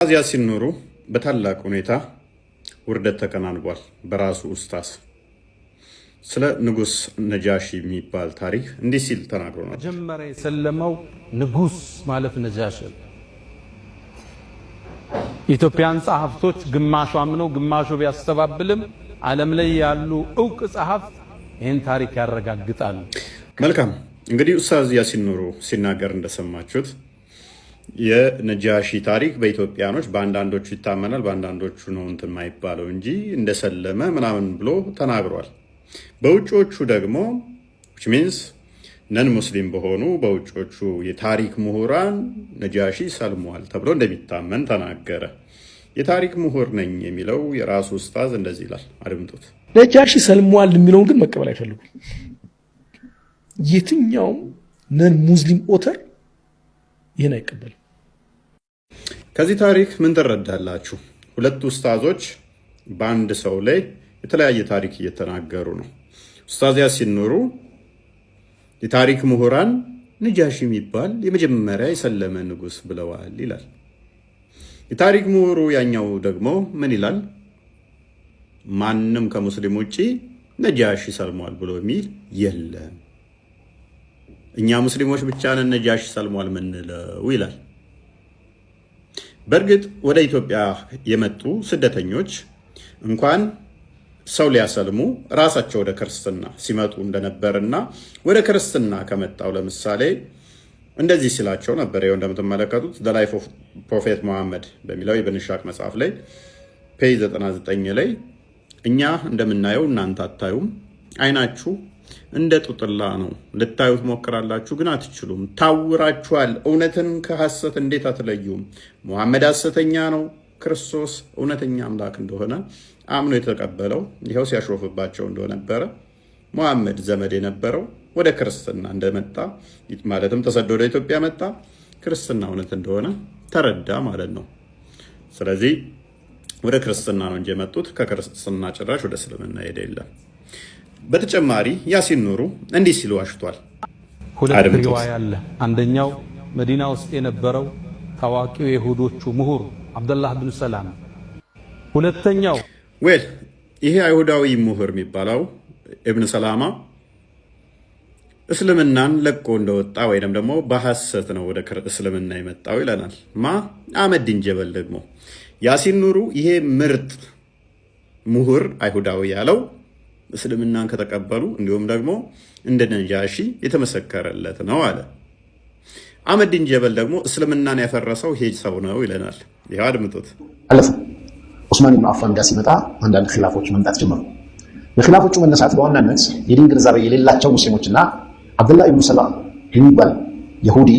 ኡስታዝ ያሲን ኑሩ በታላቅ ሁኔታ ውርደት ተከናንቧል። በራሱ ኡስታዝ ስለ ንጉስ ነጃሺ የሚባል ታሪክ እንዲህ ሲል ተናግሮ ነው። መጀመሪያ የሰለመው ንጉስ ማለት ነጃሺ። ኢትዮጵያን ጸሐፍቶች ግማሹ አምነው ግማሹ ቢያስተባብልም ዓለም ላይ ያሉ ዕውቅ ጸሐፍት ይህን ታሪክ ያረጋግጣሉ። መልካም እንግዲህ ኡስታዝ ያሲን ኑሩ ሲናገር እንደሰማችሁት የነጃሺ ታሪክ በኢትዮጵያኖች በአንዳንዶቹ ይታመናል፣ በአንዳንዶቹ ነው እንትን የማይባለው እንጂ እንደሰለመ ምናምን ብሎ ተናግሯል። በውጮቹ ደግሞ which means ነን ሙስሊም በሆኑ በውጮቹ የታሪክ ምሁራን ነጃሺ ሰልሟል ተብሎ እንደሚታመን ተናገረ። የታሪክ ምሁር ነኝ የሚለው የራሱ ኡስታዝ እንደዚህ ይላል፣ አድምጡት። ነጃሺ ሰልሟል የሚለውን ግን መቀበል አይፈልጉም። የትኛውም ነን ሙስሊም ኦተር ይህን አይቀበልም። ከዚህ ታሪክ ምን ትረዳላችሁ? ሁለት ኡስታዞች በአንድ ሰው ላይ የተለያየ ታሪክ እየተናገሩ ነው። ኡስታዝ ያሲን ኑሩ የታሪክ ምሁራን ነጃሺ የሚባል የመጀመሪያ የሰለመ ንጉስ ብለዋል ይላል። የታሪክ ምሁሩ ያኛው ደግሞ ምን ይላል? ማንም ከሙስሊም ውጪ ነጃሺ ሰልሟል ብሎ የሚል የለም፣ እኛ ሙስሊሞች ብቻ ነን ነጃሺ ሰልሟል ምንለው ይላል። በእርግጥ ወደ ኢትዮጵያ የመጡ ስደተኞች እንኳን ሰው ሊያሰልሙ ራሳቸው ወደ ክርስትና ሲመጡ እንደነበርና ወደ ክርስትና ከመጣው ለምሳሌ እንደዚህ ሲላቸው ነበር። ይኸው እንደምትመለከቱት ዘ ላይፍ ኦፍ ፕሮፌት መሐመድ በሚለው የኢብን ኢስሐቅ መጽሐፍ ላይ ፔጅ 99 ላይ እኛ እንደምናየው እናንተ አታዩም፣ አይናችሁ እንደ ጡጥላ ነው፣ ልታዩት ሞክራላችሁ ግን አትችሉም፣ ታውራችኋል፣ እውነትን ከሐሰት እንዴት አትለዩም? ሙሐመድ ሐሰተኛ ነው፣ ክርስቶስ እውነተኛ አምላክ እንደሆነ አምኖ የተቀበለው ይኸው ሲያሾፍባቸው እንደነበረ ሙሐመድ ዘመድ የነበረው ወደ ክርስትና እንደመጣ ማለትም ተሰዶ ወደ ኢትዮጵያ መጣ፣ ክርስትና እውነት እንደሆነ ተረዳ ማለት ነው። ስለዚህ ወደ ክርስትና ነው እንጂ የመጡት ከክርስትና ጭራሽ ወደ እስልምና ሄደ የለም። በተጨማሪ ያሲን ኑሩ እንዲህ ሲሉ ዋሽቷል። ሁለት ሪዋያ አለ። አንደኛው መዲና ውስጥ የነበረው ታዋቂው የይሁዶቹ ምሁር አብደላህ ብን ሰላም፣ ሁለተኛው ይሄ አይሁዳዊ ምሁር የሚባለው ኢብን ሰላማ እስልምናን ለቆ እንደወጣ ወይንም ደግሞ በሐሰት ነው ወደ እስልምና የመጣው ይለናል። አህመድ ዲን ጀበል ደግሞ ያሲን ኑሩ ይሄ ምርጥ ምሁር አይሁዳዊ ያለው እስልምናን ከተቀበሉ እንዲሁም ደግሞ እንደ ነጃሺ የተመሰከረለት ነው አለ። አህመድ ዲን ጀበል ደግሞ እስልምናን ያፈረሰው ይሄ ሰው ነው ይለናል። ይሄው አድምጡት። አለፈ ዑስማን ኢብኑ አፋን ጋር ሲመጣ አንዳንድ ኺላፎች መምጣት ጀመሩ። የኺላፎቹ መነሳት በዋናነት የዲን ግንዛቤ የሌላቸው ሙስሊሞችና አብዱላህ ኢብኑ ሰላም የሚባል ይሁዲ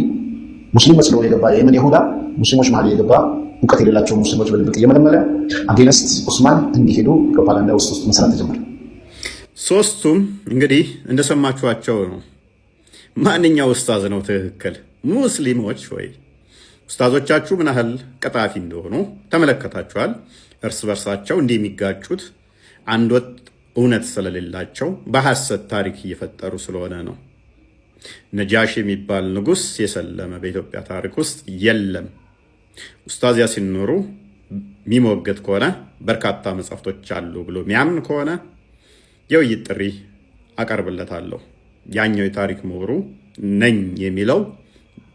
ሙስሊም መስሎ የገባ የየመን ይሁዳ ሙስሊሞች መሀል የገባ እውቀት የሌላቸው ሙስሊሞች በድብቅ እየመለመለ አጌንስት ዑስማን እንዲሄዱ ፕሮፓጋንዳ ውስጥ መስራት ተጀመረ። ሶስቱም እንግዲህ እንደሰማችኋቸው ነው። ማንኛው ኡስታዝ ነው ትክክል? ሙስሊሞች ወይ? ኡስታዞቻችሁ ምን ያህል ቀጣፊ እንደሆኑ ተመለከታችኋል። እርስ በርሳቸው እንዲህ የሚጋጩት አንድ ወጥ እውነት ስለሌላቸው በሐሰት ታሪክ እየፈጠሩ ስለሆነ ነው። ነጃሺ የሚባል ንጉስ የሰለመ በኢትዮጵያ ታሪክ ውስጥ የለም። ኡስታዝ ያሲን ኑሩ የሚሞገት ከሆነ በርካታ መጽሐፍቶች አሉ ብሎ የሚያምን ከሆነ የውይይት ጥሪ አቀርብለታለሁ። ያኛው የታሪክ ምሁሩ ነኝ የሚለው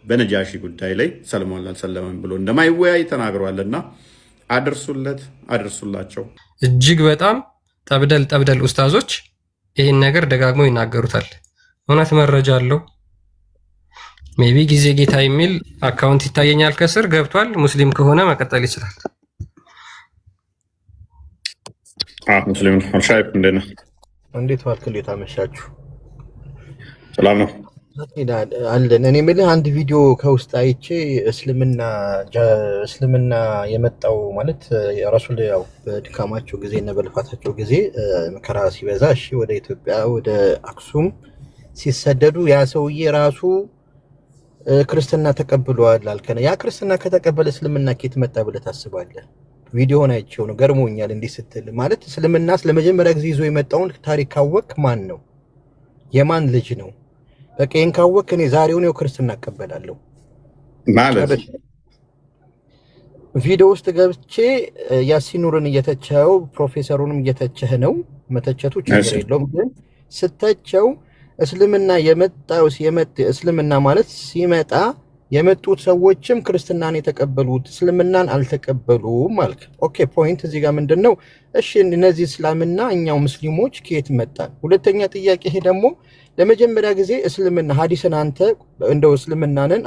በነጃሺ ጉዳይ ላይ ሰልሟል አልሰለመም ብሎ እንደማይወያይ ተናግሯልና አድርሱለት፣ አድርሱላቸው። እጅግ በጣም ጠብደል ኡስታዞች ይህን ነገር ደጋግመው ይናገሩታል። እውነት መረጃ አለው። ሜቢ ጊዜ ጌታ የሚል አካውንት ይታየኛል ከስር ገብቷል። ሙስሊም ከሆነ መቀጠል ይችላል። ሙስሊም ሻይፍ እንደነ እንዴት ዋልክ? እንዴት አመሻችሁ? ሰላም ነው አለን። እኔ የምልህ አንድ ቪዲዮ ከውስጥ አይቼ እስልምና የመጣው ማለት የረሱል ያው በድካማቸው ጊዜ እና በልፋታቸው ጊዜ መከራ ሲበዛ እሺ ወደ ኢትዮጵያ ወደ አክሱም ሲሰደዱ ያ ሰውዬ ራሱ ክርስትና ተቀብሏል አልከነ። ያ ክርስትና ከተቀበለ እስልምና ከየት መጣ ብለህ ታስባለህ? ቪዲዮውን አይቼው ነው ገርሞኛል። እንዲህ ስትል ማለት እስልምና ለመጀመሪያ ጊዜ ይዞ የመጣውን ታሪክ ካወቅ ማን ነው? የማን ልጅ ነው? በቃ ይሄን ካወቅ እኔ ዛሬውን ክርስትና እቀበላለሁ ማለት ቪዲዮ ውስጥ ገብቼ ያሲን ኑርን እየተቸው ፕሮፌሰሩንም እየተቸህ ነው። መተቸቱ ችግር የለውም፣ ግን ስተቸው እስልምና የመጣው እስልምና ማለት ሲመጣ የመጡት ሰዎችም ክርስትናን የተቀበሉት እስልምናን አልተቀበሉም ማለት። ኦኬ ፖይንት እዚህ ጋር ምንድነው? እሺ እነዚህ እስላምና እኛው ሙስሊሞች ከየት መጣን? ሁለተኛ ጥያቄ ይሄ ደግሞ ለመጀመሪያ ጊዜ እስልምና ሐዲስን አንተ እንደው እስልምናንን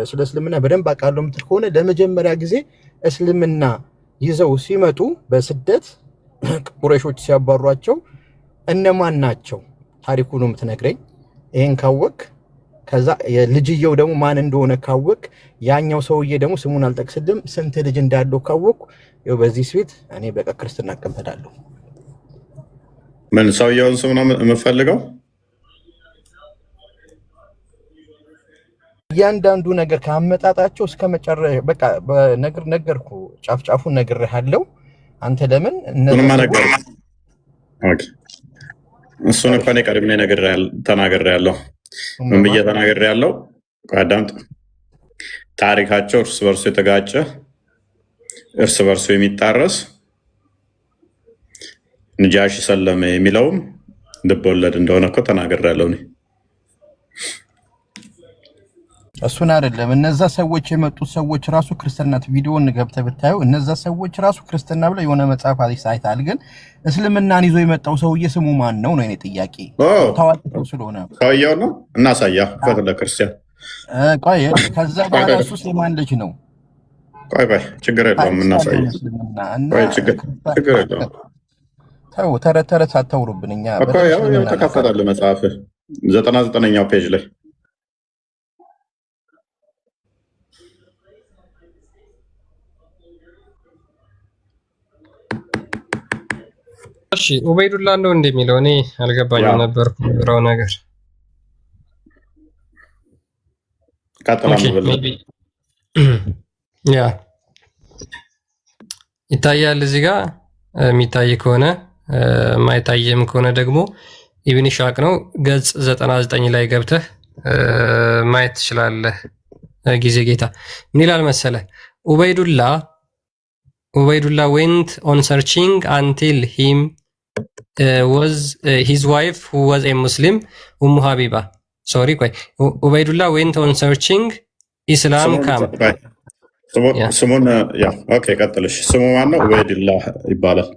ስለ እስልምና በደንብ አውቃለሁ የምትል ከሆነ ለመጀመሪያ ጊዜ እስልምና ይዘው ሲመጡ በስደት ቁረይሾች ሲያባሯቸው እነማን ናቸው? ታሪኩ ነው የምትነግረኝ። ይሄን ካወቅ ከዛ ልጅየው ደግሞ ማን እንደሆነ ካወቅ ያኛው ሰውዬ ደግሞ ስሙን አልጠቅስልም ስንት ልጅ እንዳለው ካወቅ ይኸው በዚህ ስዊት እኔ በቃ ክርስትና እቀበላለሁ። ምን ሰውየውን ስም ነው የምፈልገው? እያንዳንዱ ነገር ካመጣጣቸው እስከ መጨረሻ በቃ ነገርኩ። ጫፍጫፉን ነግሬሃለሁ። አንተ ለምን እነሱን ነገር ኦኬ እሱን እንኳን ቀድሜ ተናግሬያለሁ። ምን ብዬ ተናግሬያለሁ? አዳምጥ። ታሪካቸው እርስ በርሱ የተጋጨ እርስ በርሱ የሚጣረስ ነጃሺ ሰለመ የሚለውም ልቦለድ እንደሆነ እኮ ተናግሬያለሁ እኔ። እሱን አይደለም እነዛ ሰዎች የመጡት ሰዎች ራሱ ክርስትናት ቪዲዮን ገብተህ ብታየው እነዛ ሰዎች ራሱ ክርስትና ብለው የሆነ መጽሐፍ አይተሃል። ግን እስልምናን ይዞ የመጣው ሰውዬ ስሙ ማን ነው ነው የኔ ጥያቄ። ታዋቂ ሰው ስለሆነ ሰውዬው ነው እናሳያ ለክርስቲያን። ቆይ ከዛ በኋላ እሱስ የማን ልጅ ነው? ቆይ ችግር የለውም እናሳያ። ቆይ ችግር የለውም። ተው ተረት አታውሩብን። እኛ እኮ ያው ተካፈታለህ መጽሐፍ 99ኛው ፔጅ ላይ እሺ ኡበይዱላ ነው እንደሚለው እኔ አልገባኝም ነበር ብራው ነገር ያ ይታያል እዚህ ጋር የሚታይ ከሆነ ማይታየም ከሆነ ደግሞ ኢብን ኢሻቅ ነው ገጽ 99 ላይ ገብተህ ማየት ትችላለህ። ጊዜ ጌታ ምን ይላል መሰለ Ubaidullah went on searching until him was his wife who was a Muslim, Habiba. Sorry, Ubaidullah went on searching Islam came. ስሙን ኦኬ ቀጥልሽ። ስሙ ማን ነው? ኡበይዱላህ ይባላል።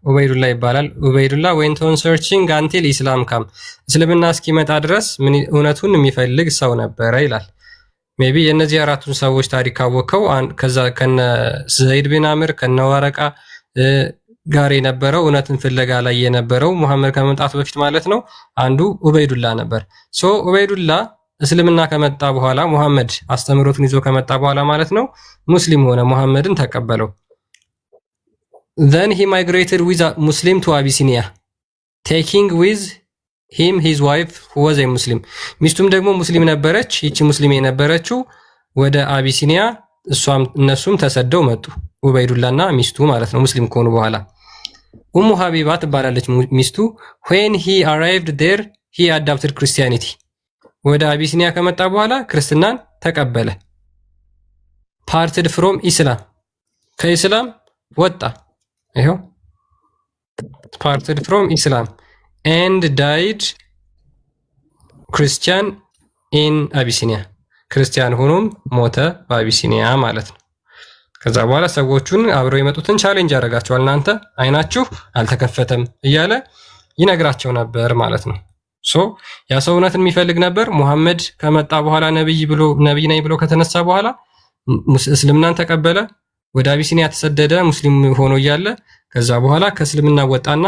ኡበይዱላህ ይባላል። Ubaidullah went on searching until Islam came. እስልምና እስኪመጣ ድረስ እውነቱን የሚፈልግ ሰው ነበረ ይላል። ሜቢ የነዚህ አራቱን ሰዎች ታሪክ ካወቀው ከዛ ከነ ዘይድ ቢን አምር ከነ ወረቃ ጋር የነበረው እውነትን ፍለጋ ላይ የነበረው ሙሐመድ ከመምጣቱ በፊት ማለት ነው አንዱ ኡበይዱላ ነበር። ሶ ኡበይዱላ እስልምና ከመጣ በኋላ ሙሐመድ አስተምሮቱን ይዞ ከመጣ በኋላ ማለት ነው ሙስሊም ሆነ፣ ሙሐመድን ተቀበለው። then he migrated with a Muslim to Abyssinia taking with him his wife who was a Muslim. ሚስቱም ደግሞ ሙስሊም ነበረች። ይቺ ሙስሊም የነበረችው ወደ አቢሲኒያ እነሱም ተሰደው መጡ። ኡበይዱላና ሚስቱ ማለት ነው ሙስሊም ከሆኑ በኋላ ኡሙ ሀቢባ ትባላለች ሚስቱ። when he arrived there he adopted Christianity. ወደ አቢሲኒያ ከመጣ በኋላ ክርስትናን ተቀበለ። parted from Islam, ከኢስላም ወጣ። ይሄው parted from Islam and died Christian in Abyssinia. ክርስቲያን ሆኖም ሞተ በአቢሲኒያ ማለት ነው። ከዛ በኋላ ሰዎቹን አብረው የመጡትን ቻሌንጅ ያደርጋቸዋል። እናንተ አይናችሁ አልተከፈተም እያለ ይነግራቸው ነበር ማለት ነው። ሶ ያ ሰው እውነትን የሚፈልግ ነበር። ሙሐመድ ከመጣ በኋላ ነብይ ነኝ ብሎ ከተነሳ በኋላ እስልምናን ተቀበለ። ወደ አቢሲኒያ ተሰደደ ሙስሊም ሆኖ እያለ ከዛ በኋላ ከእስልምና ወጣና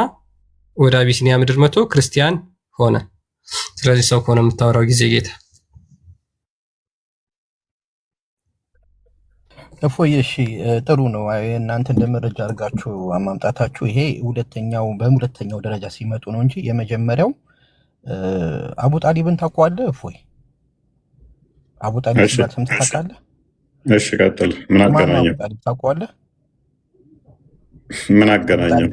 ወደ አቢሲኒያ ምድር መጥቶ ክርስቲያን ሆነ። ስለዚህ ሰው ከሆነ የምታወራው ጊዜ ጌታ እፎይ። እሺ ጥሩ ነው። እናንተ እንደመረጃ አድርጋችሁ ማምጣታችሁ ይሄ በሁለተኛው ደረጃ ሲመጡ ነው እንጂ የመጀመሪያው አቡ ጣሊብን ታውቀዋለህ? እፎይ አቡ ጣሊብ ሰምተህ ታውቃለህ? እሺ ቀጥል። ምን አገናኘው? ታውቀዋለህ? ምን አገናኘው?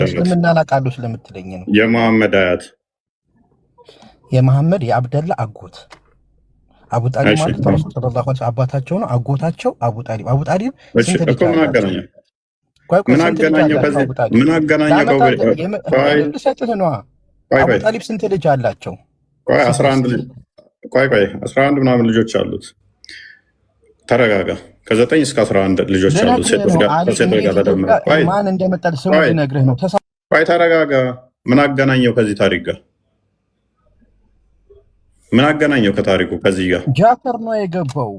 እስልምና አውቃለሁ ስለምትለኝ ነው። የመሐመድ አያት የመሐመድ የአብደላ አጎት አቡ ጣሊብ ማለት ረሱል ሰለላሁ ዐለይሂ ወሰለም አባታቸው ነው። አጎታቸው አቡ ጣሊብ ስንት ልጅ አላቸው? ምን አገናኘው? አቡ ጣሊብ ስንት ልጅ አላቸው? 11 ምናምን ልጆች አሉት። ተረጋጋ። ከ9 እስከ 11 ልጆች አሉት። ሴቶች ጋር ተደምሮ ማን እንደመጣል ስሙ ልነግርህ ነው። ተረጋጋ። ምን አገናኘው ከዚህ ታሪክ ጋር? ምን አገናኘው ከታሪኩ ከዚህ ጋር? ጃፈር ነው የገባው።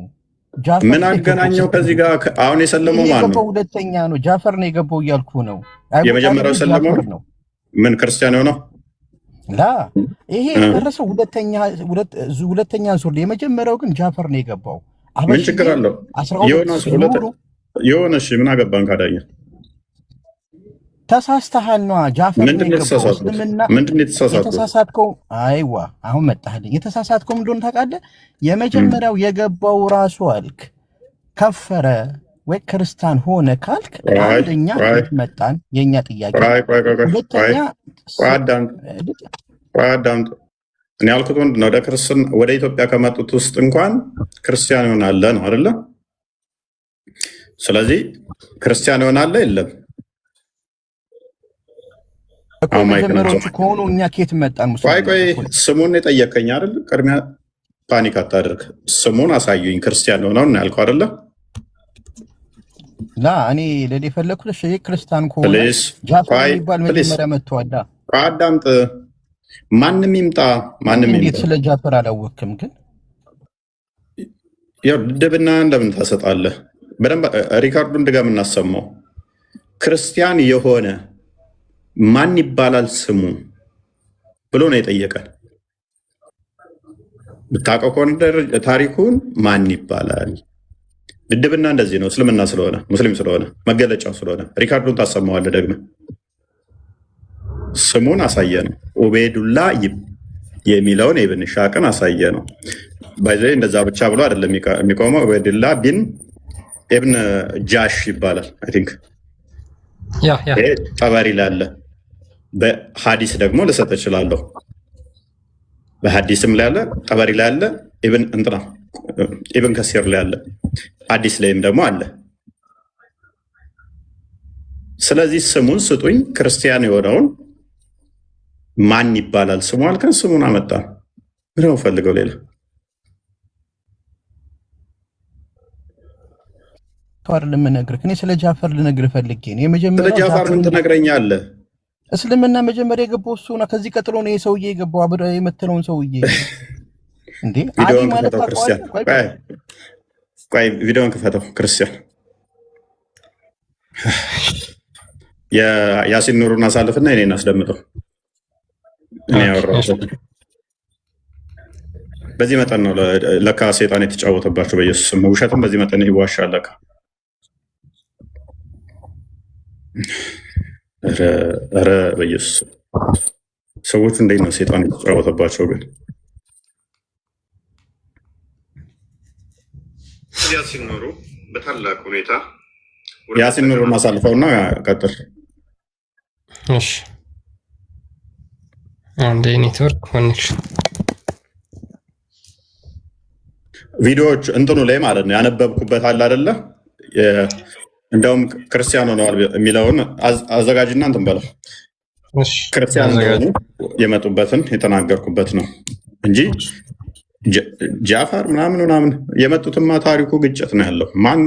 ምን አገናኘው ከዚህ ጋር? አሁን የሰለመው ማን ነው? ሁለተኛ ነው። ጃፈር ነው የገባው እያልኩ ነው። የመጀመሪያው ሰለመው ነው። ምን ክርስቲያን ነው? ላ ይሄ ደረሰው ሁለተኛ ዙር። የመጀመሪያው ግን ጃፈር ነው የገባው። ምን ችግር አለው? የሆነሽ ምን አገባን ካዳኛ? ተሳስተሃል ነዋ። ጃፈር ነው የገባው። ምንድን ነው የተሳሳትከው? አይዋ አሁን መጣህልኝ። የተሳሳትከው ምን እንደሆነ ታውቃለህ? የመጀመሪያው የገባው ራሱ አልክ ከፈረ ወይ ክርስቲያን ሆነ ካልክ አንደኛ መጣን የኛ ጥያቄ። ሁለተኛ አዳምጥ። እኔ ያልኩት ምንድን ነው? ወደ ክርስትና ወደ ኢትዮጵያ ከመጡት ውስጥ እንኳን ክርስቲያን ይሆናል ነው አይደለ? ስለዚህ ክርስቲያን ይሆናል የለም እኮ መጀመሪያዎቹ ከሆኑ እኛ ከየት መጣን? ቆይ ስሙን የጠየቀኝ አይደል? ቅድሚያ ፓኒክ አታድርግ። ስሙን አሳዩኝ። ክርስቲያን ሆነው እና ያልከው አይደለ? ላ እኔ ለኔ የፈለኩት ክርስቲያን ከሆነ ጃፈር የሚባል መጀመሪያ መጥቷል። አዳምጥ። ማንም ይምጣ ማንም ይምጣ። ስለ ጃፈር አላወቅም፣ ግን ያው ድብና እንደምን ታሰጣለህ? በደንብ ሪካርዱን ድጋም እናሰማው። ክርስቲያን የሆነ ማን ይባላል ስሙ ብሎ ነው የጠየቀን። ብታውቀው ከሆነ ታሪኩን ማን ይባላል? ድድብና እንደዚህ ነው። እስልምና ስለሆነ ሙስሊም ስለሆነ መገለጫው ስለሆነ ሪካርዱን ታሰማዋለህ። ደግሞ ስሙን አሳየ ነው። ኡበይዱላ የሚለውን ኢብን ሻቅን አሳየ ነው። ባይዘይ እንደዛ ብቻ ብሎ አይደለም የሚቆመው። ኡበይዱላ ቢን ኢብን ጃሽ ይባላል። አይ ቲንክ ጠበሪ ላለ በሐዲስ ደግሞ ልሰጥ እችላለሁ። በሐዲስም ላይ ያለ ጠበሪ ላይ ያለ ኢብን ከሲር ላይ ያለ ሐዲስ ላይም ደግሞ አለ። ስለዚህ ስሙን ስጡኝ። ክርስቲያን የሆነውን ማን ይባላል ስሙ አልከን፣ ስሙን አመጣ። ምነው ፈልገው ሌላ አይደለም የምነግርህ። እኔ ስለ ጃፈር ልነግርህ ፈልጌ ነው። የመጀመሪያው ስለ ጃፈር ምን ትነግረኛለህ? እስልምና መጀመሪያ የገባው እሱ ነው። ከዚህ ቀጥሎ ነው ይሄ ሰውዬ የገባው አብረ የመተለውን ሰውዬ እንዴ። አሊ ማለት ክርስቲያን። ቆይ ቪዲዮን ክፈተው ክርስቲያን። የያሲን ኑሩን አሳልፍና እኔን አስደምጠው። እኔ ያወራው በዚህ መጠን ነው። ለካ ሰይጣን የተጫወተባቸው በኢየሱስ ስም። ውሸትም በዚህ መጠን ይዋሻል ለካ። ኧረ በኢየሱስ ሰዎቹ እንዴት ነው ሰይጣን የተጫወተባቸው? ግን ያሲን ኑሩ በታላቅ ሁኔታ ያሲን ኑሩን አሳልፈውና ቀጥል። እሺ አንዴ ኔትወርክ ኮኔክሽን ቪዲዮዎች እንትኑ ላይ ማለት ነው ያነበብኩበት አለ አይደለ? እንደውም ክርስቲያን ሆነዋል የሚለውን አዘጋጅና እንትን በለው። ክርስቲያን እንደሆኑ የመጡበትን የተናገርኩበት ነው እንጂ ጃፈር ምናምን የመጡትማ ታሪኩ ግጭት ነው ያለው። ማን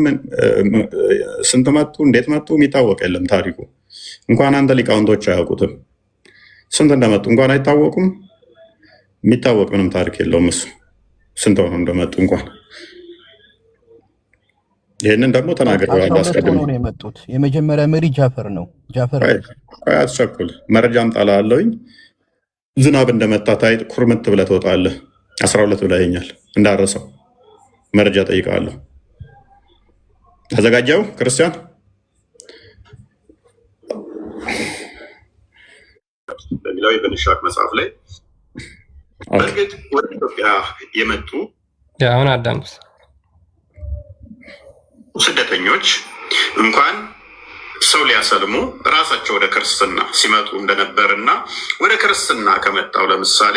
ስንት መጡ እንዴት መጡ የሚታወቅ የለም ታሪኩ። እንኳን አንተ ሊቃውንቶች አያውቁትም ስንት እንደመጡ እንኳን አይታወቁም። የሚታወቅ ምንም ታሪክ የለውም እሱ ስንት ሆነው እንደመጡ እንኳን። ይህንን ደግሞ ተናግረዋል አስቀድሞ። የመጡት የመጀመሪያ መሪ ጃፈር ነው። ጃፈር አትቸኩል፣ መረጃ አምጣልሃለሁኝ። ዝናብ እንደመታ ታይ ኩርምት ብለህ ትወጣለህ። 12 ብለኸኛል እንዳረሰው መረጃ ጠይቃለሁ። ተዘጋጀው ክርስቲያን በሚለው ኢብን ሻቅ መጽሐፍ ላይ በእርግጥ ወደ ኢትዮጵያ የመጡ አሁን አዳምጥ ስደተኞች እንኳን ሰው ሊያሰልሙ ራሳቸው ወደ ክርስትና ሲመጡ እንደነበርና ወደ ክርስትና ከመጣው ለምሳሌ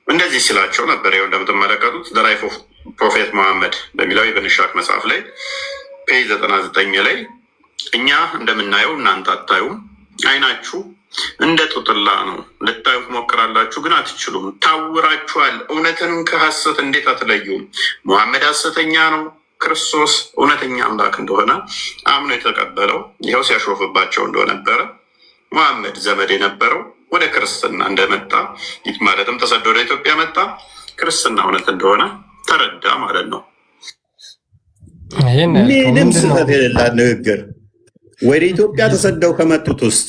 እንደዚህ ሲላቸው ነበር። ይኸው እንደምትመለከቱት ዘ ላይፍ ኦፍ ፕሮፌት መሐመድ በሚለው ኢብን ኢስሐቅ መጽሐፍ ላይ ፔጅ 99 ላይ እኛ እንደምናየው እናንተ አታዩም፣ አይናችሁ እንደ ጡጥላ ነው፣ ልታዩ ትሞክራላችሁ ግን አትችሉም፣ ታውራችኋል። እውነትን ከሐሰት እንዴት አትለዩም? መሐመድ ሐሰተኛ ነው፣ ክርስቶስ እውነተኛ አምላክ እንደሆነ አምኖ የተቀበለው ይኸው ሲያሾፍባቸው እንደነበረ መሐመድ ዘመድ የነበረው ወደ ክርስትና እንደመጣ ማለትም ተሰዶ ወደ ኢትዮጵያ መጣ፣ ክርስትና እውነት እንደሆነ ተረዳ ማለት ነው። ምንም ስህተት የሌላት ንግግር። ወደ ኢትዮጵያ ተሰደው ከመጡት ውስጥ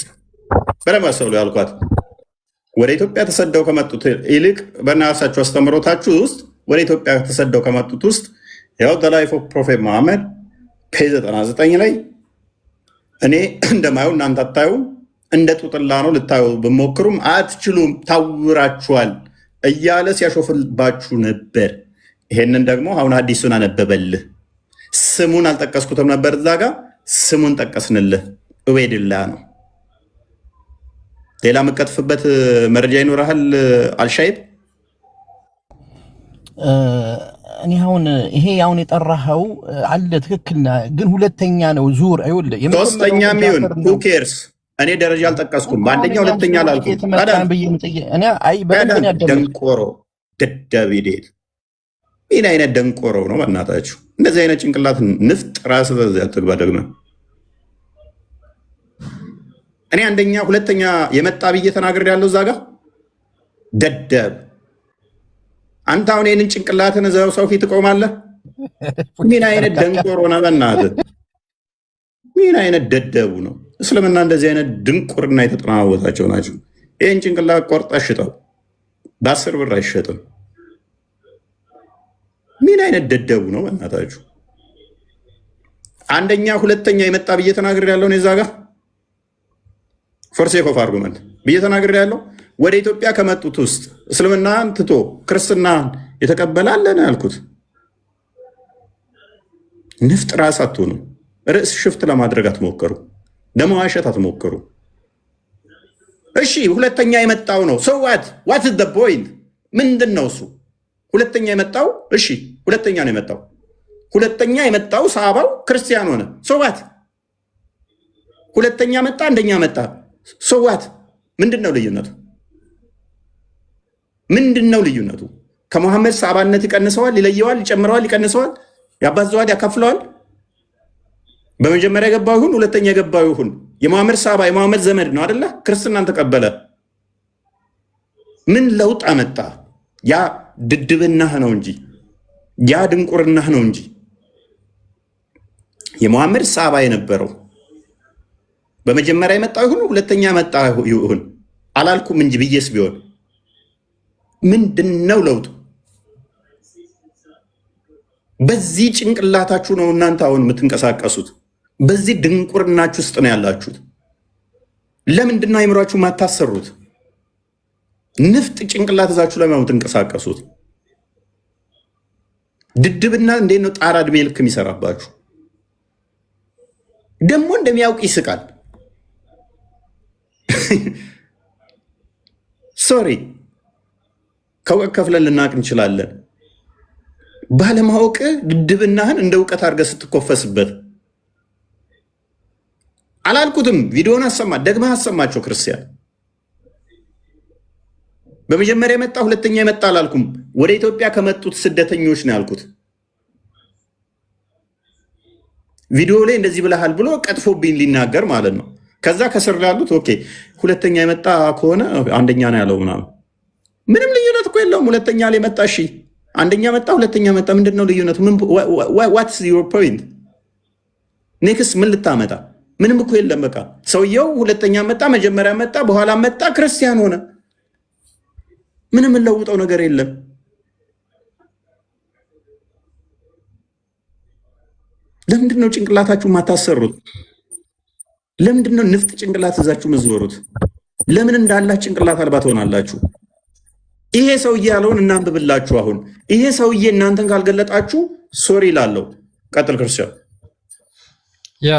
በለማሰሉ ያልኳት ወደ ኢትዮጵያ ተሰደው ከመጡት ይልቅ በናሳቸው አስተምሮታችሁ ውስጥ ወደ ኢትዮጵያ ተሰደው ከመጡት ውስጥ ያው ዘ ላይፍ ኦፍ ፕሮፌት መሐመድ ፔጅ 99 ላይ እኔ እንደማየው እናንተ አታዩም፣ እንደ ጡጥላ ነው፣ ልታዩ ብሞክሩም አትችሉም፣ ታውራችኋል እያለ ሲያሾፍባችሁ ነበር። ይሄንን ደግሞ አሁን አዲሱን አነበበልህ። ስሙን አልጠቀስኩትም ነበር እዛ ጋ፣ ስሙን ጠቀስንልህ። ኡበይድላ ነው። ሌላ የምቀጥፍበት መረጃ ይኖርሃል አልሻይብ? እኔ አሁን ይሄ አሁን የጠራኸው አለ ትክክል፣ ግን ሁለተኛ ነው ዙር አይወለ ሶስተኛ ሚሆን who cares? እኔ ደረጃ አልጠቀስኩም። በአንደኛ ሁለተኛ አላልኩም። ደንቆሮ ደደቢዴት ምን አይነት ደንቆሮ ነው በእናታችሁ? እንደዚህ አይነት ጭንቅላት ንፍጥ ራስ በዚያ ትግባ ደግመህ እኔ አንደኛ ሁለተኛ የመጣ ብዬ ተናግሬ ያለው እዛ ጋር ደደብ። አንተ አሁን ይህንን ጭንቅላትን እዛው ሰው ፊት ትቆማለህ? ምን አይነት ደንቆሮ ነው በእናትህ? ምን አይነት ደደቡ ነው? እስልምና እንደዚህ አይነት ድንቁርና የተጠናወታቸው ናቸው። ይህን ጭንቅላት ቆርጣ ሽጠው፣ በ10 ብር አይሸጥም። ምን አይነት ደደቡ ነው በእናታችሁ? አንደኛ ሁለተኛ የመጣ ብዬ ተናግሬ ያለው እዛ ጋር ፎርሴክ ኦፍ አርጉመንት ብዬ ተናግሬ ያለው ወደ ኢትዮጵያ ከመጡት ውስጥ እስልምናን ትቶ ክርስትናን የተቀበላለን ያልኩት። ንፍጥ ራስ አትሆኑ። ርዕስ ሽፍት ለማድረግ አትሞክሩ። ለመዋሸት አትሞክሩ። እሺ ሁለተኛ የመጣው ነው ሰው ዋት ኢዝ ዘ ፖይንት? ምንድን ነው እሱ? ሁለተኛ የመጣው እሺ ሁለተኛ ነው የመጣው። ሁለተኛ የመጣው ሰሃባው ክርስቲያን ሆነ ሰዋት። ሁለተኛ መጣ፣ አንደኛ መጣ ሰዋት። ምንድን ነው ልዩነቱ? ምንድን ነው ልዩነቱ? ከመሐመድ ሰሃባነት ይቀንሰዋል፣ ይለየዋል፣ ይጨምረዋል፣ ይቀንሰዋል፣ ያባዘዋል፣ ያካፍለዋል። በመጀመሪያ የገባው ይሁን ሁለተኛ የገባው ይሁን የመሐመድ ሰሃባ የመሐመድ ዘመድ ነው አይደለ? ክርስትናን ተቀበለ። ምን ለውጥ አመጣ? ያ ድድብናህ ነው እንጂ ያ ድንቁርናህ ነው እንጂ የመሐመድ ሰሃባ የነበረው በመጀመሪያ የመጣው ይሁን ሁለተኛ መጣ ይሁን አላልኩም እንጂ ብዬስ ቢሆን ምንድነው ለውጡ? በዚህ ጭንቅላታችሁ ነው እናንተ አሁን የምትንቀሳቀሱት። በዚህ ድንቁርናችሁ ውስጥ ነው ያላችሁት። ለምንድን ነው አይምሯችሁ ማታሰሩት? ንፍጥ ጭንቅላት እዛችሁ ላይ ነው የምትንቀሳቀሱት። ድድብና እንዴት ነው ጣራ እድሜ ልክ የሚሰራባችሁ? ደግሞ እንደሚያውቅ ይስቃል። ሶሪ ከእውቀት ከፍለን ልናቅ እንችላለን። ባለማወቅ ድድብናህን እንደ እውቀት አድርገህ ስትኮፈስበት አላልኩትም። ቪዲዮን አሰማ ደግመህ አሰማቸው። ክርስቲያን በመጀመሪያ የመጣ ሁለተኛ የመጣ አላልኩም። ወደ ኢትዮጵያ ከመጡት ስደተኞች ነው ያልኩት። ቪዲዮ ላይ እንደዚህ ብለሃል ብሎ ቀጥፎብኝ ሊናገር ማለት ነው። ከዛ ከስር ላሉት ኦኬ ሁለተኛ የመጣ ከሆነ አንደኛ ነው ያለው ምናምን። ምንም ልዩነት እኮ የለውም። ሁለተኛ ላይ መጣ፣ እሺ አንደኛ መጣ፣ ሁለተኛ መጣ። ምንድን ነው ልዩነቱ? ዋትስ ዩር ፖይንት? ኔክስት ምን ልታመጣ? ምንም እኮ የለም። በቃ ሰውየው ሁለተኛ መጣ፣ መጀመሪያ መጣ፣ በኋላ መጣ፣ ክርስቲያን ሆነ። ምንም የምንለውጠው ነገር የለም። ለምንድን ነው ጭንቅላታችሁ ማታሰሩት? ለምንድን ነው ንፍጥ ጭንቅላት እዛችሁ መዝወሩት? ለምን እንዳላችሁ ጭንቅላት አልባ ትሆናላችሁ? ይሄ ሰውዬ ያለውን እናንብብላችሁ። አሁን ይሄ ሰውዬ እናንተን ካልገለጣችሁ ሶሪ ላለው ቀጥል ክርስቲያን። ያ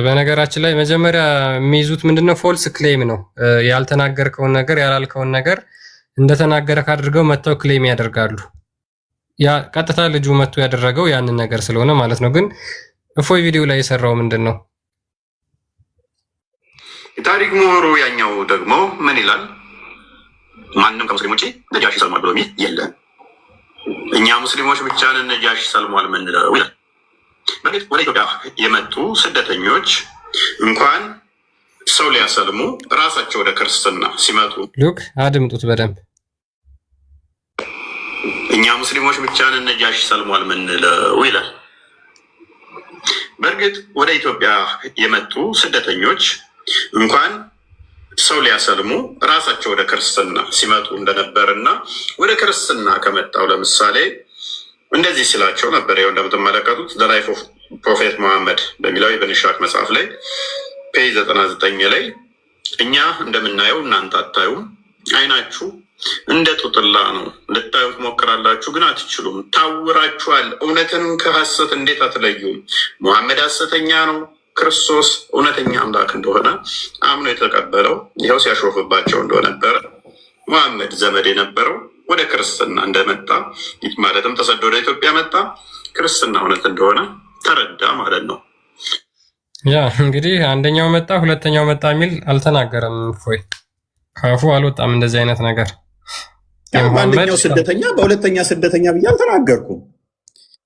በነገራችን ላይ መጀመሪያ የሚይዙት ምንድነው? ፎልስ ክሌም ነው። ያልተናገርከውን ነገር ያላልከውን ነገር እንደተናገረ ካድርገው መጥተው ክሌም ያደርጋሉ። ያ ቀጥታ ልጁ መጥቶ ያደረገው ያንን ነገር ስለሆነ ማለት ነው። ግን እፎይ ቪዲዮ ላይ የሰራው ምንድነው? የታሪክ ምሁሩ ያኛው ደግሞ ምን ይላል? ማንም ከሙስሊም ውጪ ነጃሺ ሰልሟል ብሎ የሚል የለም። እኛ ሙስሊሞች ብቻ ነን ነጃሺ ሰልሟል ምንለው ይላል። በፊት ወደ ኢትዮጵያ የመጡ ስደተኞች እንኳን ሰው ሊያሰልሙ ራሳቸው ወደ ክርስትና ሲመጡ ሉክ አድምጡት በደንብ። እኛ ሙስሊሞች ብቻ ነን ነጃሺ ሰልሟል ምንለው ይላል። በእርግጥ ወደ ኢትዮጵያ የመጡ ስደተኞች እንኳን ሰው ሊያሰልሙ ራሳቸው ወደ ክርስትና ሲመጡ እንደነበርና ወደ ክርስትና ከመጣው ለምሳሌ እንደዚህ ሲላቸው ነበር። ይኸው እንደምትመለከቱት ዘ ላይፍ ኦፍ ፕሮፌት መሐመድ በሚለው ኢብን ኢስሐቅ መጽሐፍ ላይ ፔጅ 99 ላይ እኛ እንደምናየው እናንተ አታዩም፣ አይናችሁ እንደ ጡጥላ ነው፣ ልታዩ ትሞክራላችሁ ግን አትችሉም፣ ታውራችኋል፣ እውነትን ከሐሰት እንዴት አትለዩም? መሐመድ ሐሰተኛ ነው፣ ክርስቶስ እውነተኛ አምላክ እንደሆነ አምኖ የተቀበለው ይኸው ሲያሾፍባቸው እንደነበረ መሐመድ ዘመድ የነበረው ወደ ክርስትና እንደመጣ ማለትም ተሰዶ ወደ ኢትዮጵያ መጣ፣ ክርስትና እውነት እንደሆነ ተረዳ ማለት ነው። ያ እንግዲህ አንደኛው መጣ ሁለተኛው መጣ የሚል አልተናገረም። እፎይ ካፉ አልወጣም እንደዚህ አይነት ነገር። በአንደኛው ስደተኛ በሁለተኛ ስደተኛ ብዬ አልተናገርኩም።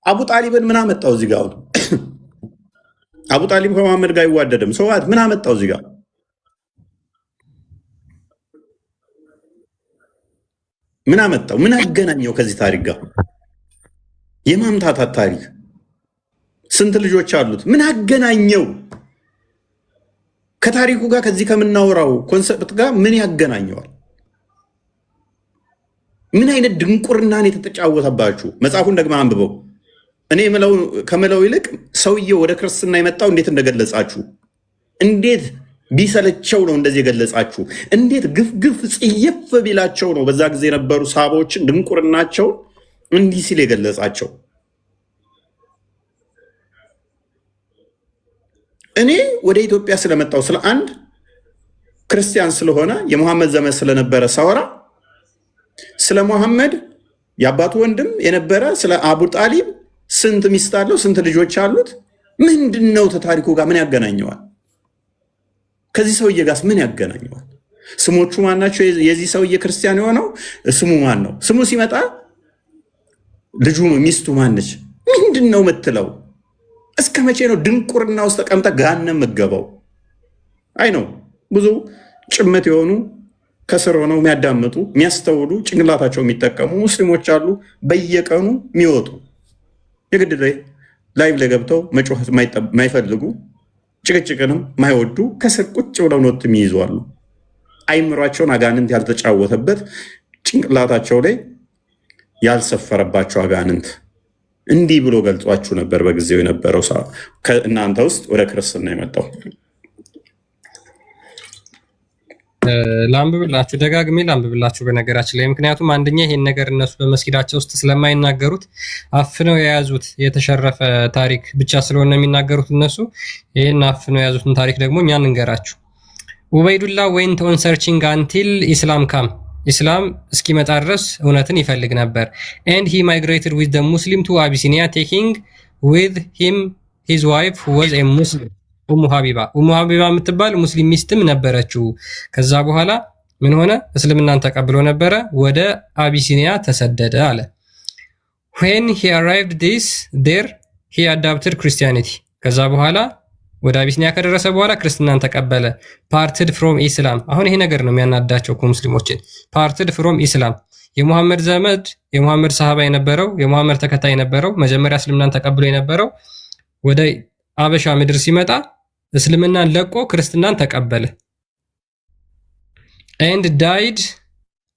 አቡ ጣሊብን ምን አመጣው እዚህ ጋር? አቡ ጣሊብ ከመሐመድ ጋር አይዋደድም። ሰዋት ምን አመጣው እዚህ ጋር? ምን አመጣው? ምን አገናኘው ከዚህ ታሪክ ጋር? የማምታታት ታሪክ ስንት ልጆች አሉት? ምን አገናኘው ከታሪኩ ጋር? ከዚህ ከምናወራው ኮንሰፕት ጋር ምን ያገናኘዋል? ምን አይነት ድንቁርናን የተጫወተባችሁ? መጽሐፉን ደግማ አንብበው። እኔ ከምለው ይልቅ ሰውየው ወደ ክርስትና የመጣው እንዴት እንደገለጻችሁ፣ እንዴት ቢሰለቸው ነው እንደዚህ የገለጻችሁ፣ እንዴት ግፍ ጽየፍ ቢላቸው ነው በዛ ጊዜ የነበሩ ሳቦችን ድንቁርናቸው እንዲህ ሲል የገለጻቸው። እኔ ወደ ኢትዮጵያ ስለመጣው ስለ አንድ ክርስቲያን ስለሆነ የሙሐመድ ዘመን ስለነበረ ሳወራ ስለ ሙሐመድ የአባቱ ወንድም የነበረ ስለ አቡ ጣሊብ ስንት ሚስት አለው፣ ስንት ልጆች አሉት፣ ምንድን ነው ታሪኩ ጋር ምን ያገናኘዋል? ከዚህ ሰውዬ ጋርስ ምን ያገናኘዋል? ስሞቹ ማን ናቸው? የዚህ ሰውዬ ክርስቲያን የሆነው ስሙ ማን ነው? ስሙ ሲመጣ ልጁ ሚስቱ ማነች? ምንድን ነው የምትለው? እስከ መቼ ነው ድንቁርና ውስጥ ተቀምጠ ጋነም የምገባው? አይ ነው ብዙ ጭምት የሆኑ ከስር ሆነው የሚያዳምጡ የሚያስተውሉ ጭንቅላታቸው የሚጠቀሙ ሙስሊሞች አሉ፣ በየቀኑ የሚወጡ የግድ ላይቭ ላይ ገብተው መጮህ የማይፈልጉ ጭቅጭቅንም ማይወዱ ከስር ቁጭ ብለው ኖት የሚይዙ አሉ። አይምሯቸውን አጋንንት ያልተጫወተበት ጭንቅላታቸው ላይ ያልሰፈረባቸው አጋንንት እንዲህ ብሎ ገልጿችሁ ነበር በጊዜው የነበረው ከእናንተ ውስጥ ወደ ክርስትና የመጣው። ላንብብላችሁ፣ ደጋግሜ ላንብብላችሁ በነገራችን ላይ። ምክንያቱም አንደኛ ይሄን ነገር እነሱ በመስጊዳቸው ውስጥ ስለማይናገሩት አፍነው የያዙት የተሸረፈ ታሪክ ብቻ ስለሆነ የሚናገሩት እነሱ ይሄን አፍነው የያዙትን ታሪክ ደግሞ እኛ እንንገራችሁ። ኡበይዱላ ዌንት ኦን ሰርቺንግ አንቲል ኢስላም ካም፣ ኢስላም እስኪመጣ ድረስ እውነትን ይፈልግ ነበር። ኤንድ ሂ ማይግሬትድ ዊዝ ዘ ሙስሊም ቱ አቢሲኒያ ቴኪንግ ዊዝ ሂም ሂዝ ዋይፍ ዋዝ ኤ ሙስሊም ኡሙ ሀቢባ የምትባል ሙስሊም ሚስትም ነበረችው። ከዛ በኋላ ምን ሆነ? እስልምናን ተቀብሎ ነበረ፣ ወደ አቢሲኒያ ተሰደደ አለ። when he arrived there he adopted Christianity። ከዛ በኋላ ወደ አቢሲኒያ ከደረሰ በኋላ ክርስትናን ተቀበለ። parted from Islam። አሁን ይሄ ነገር ነው የሚያናዳቸው ሙስሊሞችን። parted from Islam የሙሐመድ ዘመድ የሙሐመድ ሰሃባ የነበረው የሙሐመድ ተከታይ የነበረው መጀመሪያ እስልምናን ተቀብሎ የነበረው ወደ አበሻ ምድር ሲመጣ እስልምናን ለቆ ክርስትናን ተቀበለ። and died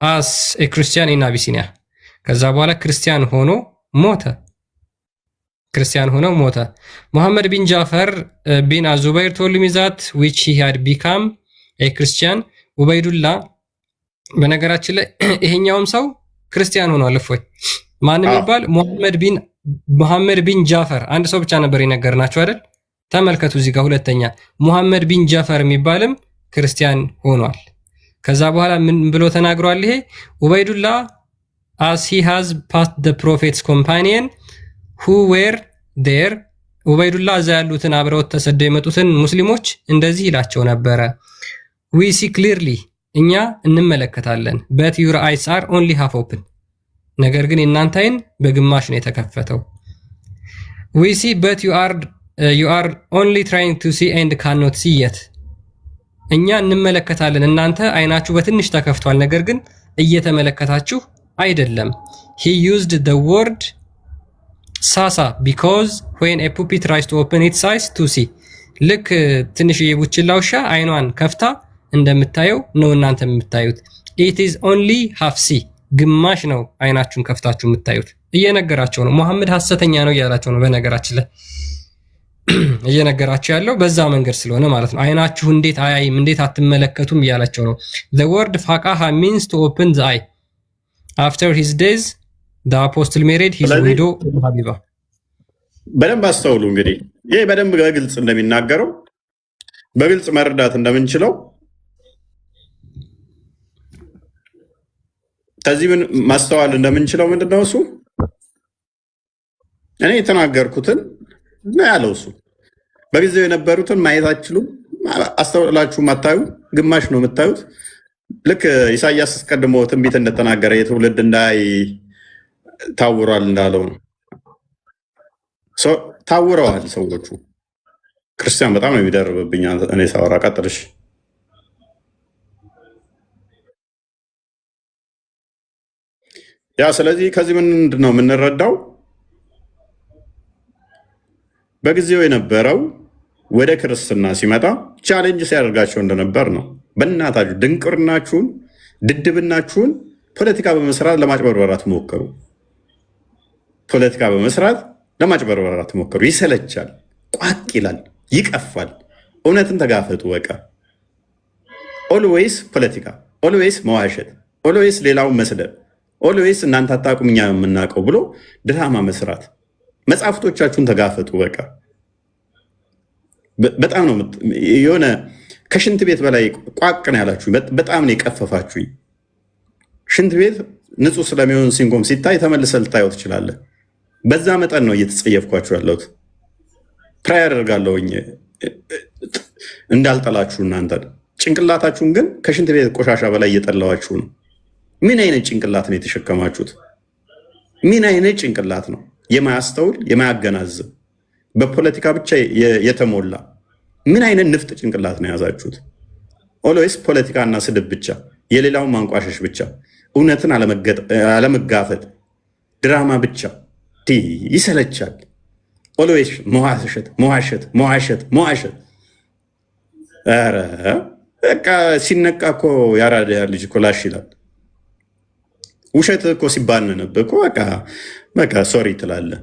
as a Christian in Abyssinia። ከዛ በኋላ ክርስቲያን ሆኖ ሞተ። ሙሐመድ ቢን ጃፈር ቢን አዙበይር told me that which he had become a Christian። ኡበይዱላ በነገራችን ላይ ይሄኛውም ሰው ክርስቲያን ሆኗል። እፎይ ማን የሚባል ሙሐመድ ቢን ጃፈር፣ አንድ ሰው ብቻ ነበር የነገርናችሁ አይደል? ተመልከቱ እዚህ ጋር ሁለተኛ ሙሐመድ ቢን ጃፈር የሚባልም ክርስቲያን ሆኗል። ከዛ በኋላ ምን ብሎ ተናግሯል? ይሄ ኡበይዱላ as he has passed the prophet's companion who were there ኡበይዱላህ እዛ ያሉትን አብረውት ተሰደው የመጡትን ሙስሊሞች እንደዚህ ይላቸው ነበረ we see clearly እኛ እንመለከታለን but your eyes are only half open ነገር ግን የእናንተ አይን በግማሽ ነው የተከፈተው we see but you are only trying to see and cannot see yet እኛ እንመለከታለን እናንተ አይናችሁ በትንሽ ተከፍቷል ነገር ግን እየተመለከታችሁ አይደለም he used the word sasa because when a puppy tries to open its eyes to see ልክ ትንሽ የቡችላ ውሻ አይኗን ከፍታ እንደምታየው ነው እናንተ የምታዩት it is only half see ግማሽ ነው አይናችሁን ከፍታችሁ የምታዩት እየነገራቸው ነው መሐመድ ሐሰተኛ ነው እያላቸው ነው በነገራችን ላይ እየነገራቸው ያለው በዛ መንገድ ስለሆነ ማለት ነው አይናችሁ እንዴት አያይም እንዴት አትመለከቱም እያላቸው ነው the word faqaha means to open the eye after his days the apostle married his widow habiba በደንብ አስተውሉ እንግዲህ ይሄ በደንብ በግልጽ እንደሚናገረው በግልጽ መረዳት እንደምንችለው ከዚህ ምን ማስተዋል እንደምንችለው ምንድነው እሱ እኔ የተናገርኩትን ነው ያለው እሱ በጊዜው የነበሩትን ማየት አትችሉም አስተውላችሁ ማታዩ ግማሽ ነው የምታዩት ልክ ኢሳይያስ ቀድሞ ትንቢት እንደተናገረ የትውልድ እንዳይ ታውሯል እንዳለው ነው ታውረዋል ሰዎቹ ክርስቲያን በጣም ነው የሚደርብብኝ እኔ ሳወራ ቀጥልሽ ያ ስለዚህ ከዚህ ምንድነው የምንረዳው በጊዜው የነበረው ወደ ክርስትና ሲመጣ ቻሌንጅ ሲያደርጋቸው እንደነበር ነው በእናታችሁ ድንቅርናችሁን ድድብናችሁን ፖለቲካ በመስራት ለማጭበርበራት ሞከሩ ፖለቲካ በመስራት ለማጭበርበራት ሞከሩ ይሰለቻል ቋቅ ይላል ይቀፋል እውነትን ተጋፈጡ በቃ ኦልዌይስ ፖለቲካ ኦልዌይስ መዋሸት ኦልዌይስ ሌላውን መስደብ ኦልዌይስ እናንተ አታውቁም እኛ የምናውቀው ብሎ ድራማ መስራት መጽሐፍቶቻችሁን ተጋፈጡ በቃ በጣም ነው የሆነ ከሽንት ቤት በላይ ቋቅ ነው ያላችሁ በጣም ነው የቀፈፋችሁኝ ሽንት ቤት ንጹህ ስለሚሆን ሲንቆም ሲታይ ተመልሰህ ልታየው ትችላለህ በዛ መጠን ነው እየተጸየፍኳችሁ ያለሁት ፕራየር አደርጋለሁኝ እንዳልጠላችሁ እናንተ ጭንቅላታችሁን ግን ከሽንት ቤት ቆሻሻ በላይ እየጠላዋችሁ ነው ምን አይነት ጭንቅላት ነው የተሸከማችሁት ምን አይነት ጭንቅላት ነው የማያስተውል የማያገናዝብ በፖለቲካ ብቻ የተሞላ ምን አይነት ንፍጥ ጭንቅላት ነው ያዛችሁት ኦልዌይስ ፖለቲካና ስድብ ብቻ የሌላውን ማንቋሸሽ ብቻ እውነትን አለመጋፈጥ ድራማ ብቻ ይሰለቻል ኦልዌይስ መዋሸት ኧረ በቃ ሲነቃ እኮ ያራዳ ልጅ እኮ ላሽ ይላል ውሸት እኮ ሲባነነብ እኮ በቃ ሶሪ ትላለህ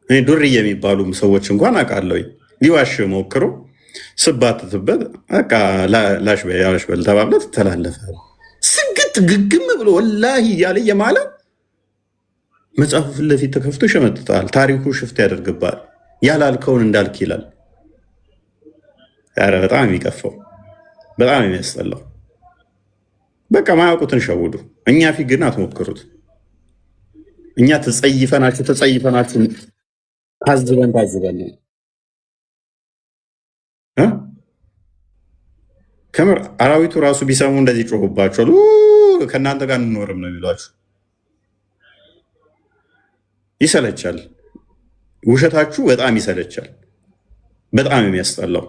እኔ ዱርዬ የሚባሉ ሰዎች እንኳን አውቃለሁ ሊዋሽ ሞክሮ ስባትትበት በቃ ላሽ በል ተባብለት ትተላለፋል ስግጥ ግግም ብሎ ወላሂ እያለ የማለ መጽሐፉ ፊት ለፊት ተከፍቶ ይሸመጥጣል ታሪኩ ሽፍት ያደርግባል ያላልከውን እንዳልክ ይላል ኧረ በጣም የሚቀፈው በጣም የሚያስጠላው በቃ ማያውቁትን ሸውዱ እኛ ፊት ግን አትሞክሩት እኛ ተጸይፈናችሁ ታዝበን ከምር አራዊቱ ራሱ ቢሰሙ እንደዚህ ጮሁባቸዋል ከእናንተ ጋር እንኖርም ነው የሚሏችሁ ይሰለቻል ውሸታችሁ በጣም ይሰለቻል በጣም የሚያስጠላው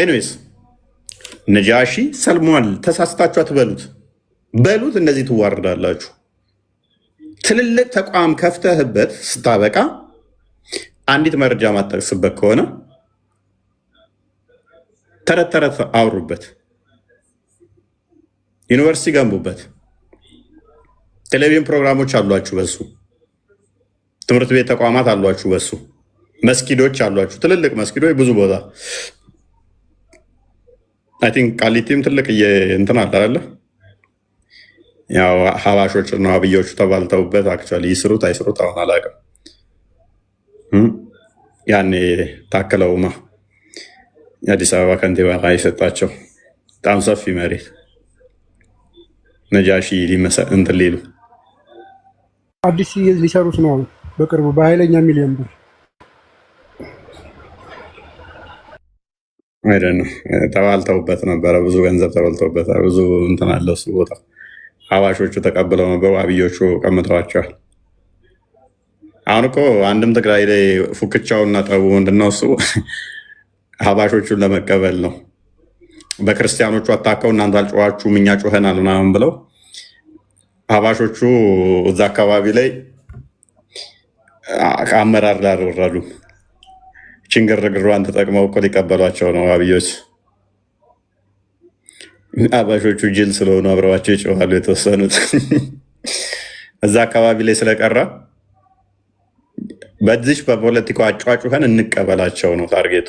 ኤኒዌይስ ነጃሺ ሰልሟል ተሳስታችሁ አትበሉት በሉት እንደዚህ ትዋርዳላችሁ ትልልቅ ተቋም ከፍተህበት ስታበቃ አንዲት መረጃ ማጠቅስበት ከሆነ ተረት አውሩበት ዩኒቨርሲቲ ገንቡበት ቴሌቪዥን ፕሮግራሞች አሏችሁ በሱ ትምህርት ቤት ተቋማት አሏችሁ በሱ መስጊዶች አሏችሁ ትልልቅ መስጊዶች ብዙ ቦታ አይ ቲንክ ቃሊቲም ትልቅ እንትን አለ አይደለ ያው ሐዋሾች እና አብዮቹ ተባልተውበት አክቹአሊ ይስሩት አይስሩት አሁን አላውቅም ያኔ ታከለውማ የአዲስ አበባ ከንቲባ የሰጣቸው በጣም ሰፊ መሬት ነጃሺ እንትን ሊሉ አዲስ ሊሰሩት ነው በቅርቡ በኃይለኛ ሚሊዮን ብር አይደል ነው። ተባልተውበት ነበረ። ብዙ ገንዘብ ተበልተውበታል። ብዙ እንትን አለው እሱ ቦታ። ሀባሾቹ ተቀብለው ነበሩ፣ አብዮቹ ቀምተዋቸዋል። አሁን እኮ አንድም ትግራይ ላይ ፉክቻውና ጠቡ ምንድነው እሱ ሀባሾቹን ለመቀበል ነው። በክርስቲያኖቹ አታከው እናንተ አልጮኋችሁም እኛ ጮኸናል ምናምን ብለው ሀባሾቹ እዛ አካባቢ ላይ ከአመራር ላይ አልወረዱ። ችንግርግሯን ተጠቅመው እኮ ሊቀበሏቸው ነው አብዮች። ሀባሾቹ ጅል ስለሆኑ አብረዋቸው ይጮኻሉ የተወሰኑት። እዛ አካባቢ ላይ ስለቀረ በዚች በፖለቲካው አጫጩኸን እንቀበላቸው ነው ታርጌቱ።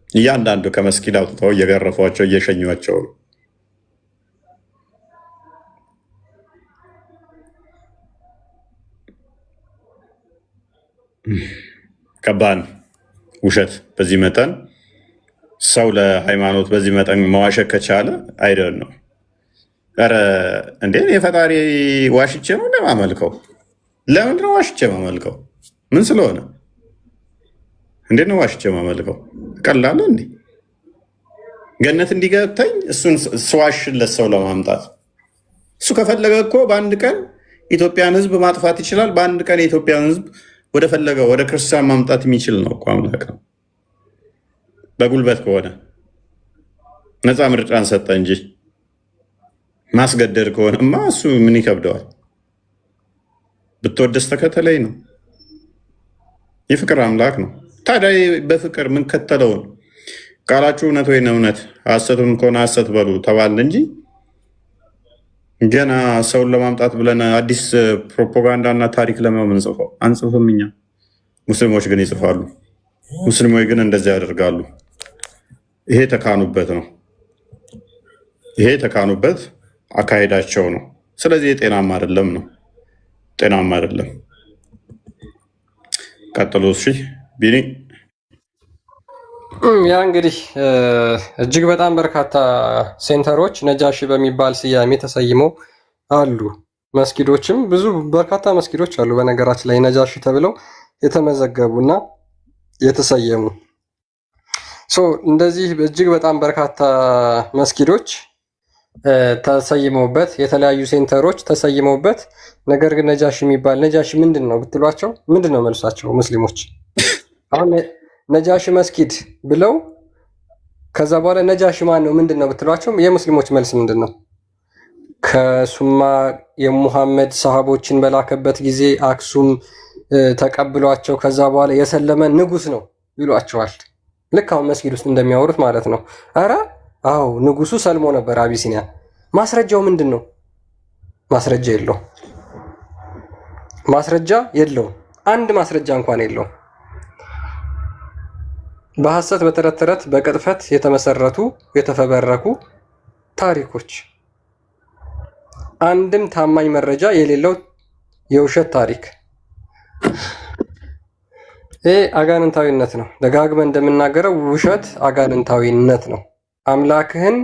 እያንዳንዱ ከመስጊድ አውጥተው እየገረፏቸው እየሸኟቸው ነው። ከባድ ውሸት በዚህ መጠን ሰው ለሃይማኖት በዚህ መጠን መዋሸት ከቻለ አይደል ነው። ኧረ እንዴ የፈጣሪ ዋሽቼ ነው እንደማመልከው? ለምንድን ነው ዋሽቼ ማመልከው? ምን ስለሆነ እንዴት ነው ዋሽቼ ማመልከው? ቀላል እንዴ? ገነት እንዲገብተኝ እሱን ስዋሽለት ሰው ለማምጣት እሱ ከፈለገ እኮ በአንድ ቀን ኢትዮጵያን ሕዝብ ማጥፋት ይችላል። በአንድ ቀን የኢትዮጵያን ሕዝብ ወደ ፈለገው ወደ ክርስቲያን ማምጣት የሚችል ነው እኮ አምላክ ነው። በጉልበት ከሆነ ነፃ ምርጫን ሰጠ እንጂ ማስገደድ ከሆነማ እሱ ምን ይከብደዋል? ብትወደስ ተከተለኝ ነው። የፍቅር አምላክ ነው። ታዲያ በፍቅር ምን ከተለውን ቃላችሁ እውነት ወይ ነው እውነት፣ ሐሰቱን ከሆነ ሐሰት በሉ ተባልን እንጂ ገና ሰውን ለማምጣት ብለን አዲስ ፕሮፓጋንዳና ታሪክ ለምን ጽፈው አንጽፍም እኛ። ሙስሊሞች ግን ይጽፋሉ። ሙስሊሞች ግን እንደዚያ ያደርጋሉ። ይሄ ተካኑበት ነው። ይሄ ተካኑበት አካሄዳቸው ነው። ስለዚህ የጤናማ አይደለም ነው። ጤናማ አይደለም። ቀጥሎ እሺ ቢኒ። ያ እንግዲህ እጅግ በጣም በርካታ ሴንተሮች ነጃሺ በሚባል ስያሜ ተሰይመው አሉ። መስጊዶችም ብዙ በርካታ መስጊዶች አሉ በነገራችን ላይ ነጃሺ ተብለው የተመዘገቡና የተሰየሙ። እንደዚህ እጅግ በጣም በርካታ መስጊዶች ተሰይመውበት የተለያዩ ሴንተሮች ተሰይመውበት፣ ነገር ግን ነጃሺ የሚባል ነጃሺ ምንድን ነው ብትሏቸው ምንድን ነው መልሳቸው? ሙስሊሞች አሁን ነጃሺ መስጊድ ብለው ከዛ በኋላ ነጃሺ ማን ነው ምንድን ነው ብትሏቸው የሙስሊሞች መልስ ምንድን ነው? ከሱማ የሙሐመድ ሰሃቦችን በላከበት ጊዜ አክሱም ተቀብሏቸው ከዛ በኋላ የሰለመ ንጉስ ነው ይሏቸዋል። ልክ አሁን መስጊድ ውስጥ እንደሚያወሩት ማለት ነው። አረ አዎ ንጉሱ ሰልሞ ነበር አቢሲኒያ። ማስረጃው ምንድን ነው? ማስረጃ የለውም። ማስረጃ የለውም። አንድ ማስረጃ እንኳን የለውም። በሐሰት በተረት ተረት በቅጥፈት የተመሰረቱ የተፈበረኩ ታሪኮች፣ አንድም ታማኝ መረጃ የሌለው የውሸት ታሪክ። ይሄ አጋንንታዊነት ነው። ደጋግመን እንደምናገረው ውሸት አጋንንታዊነት ነው። አምላክህን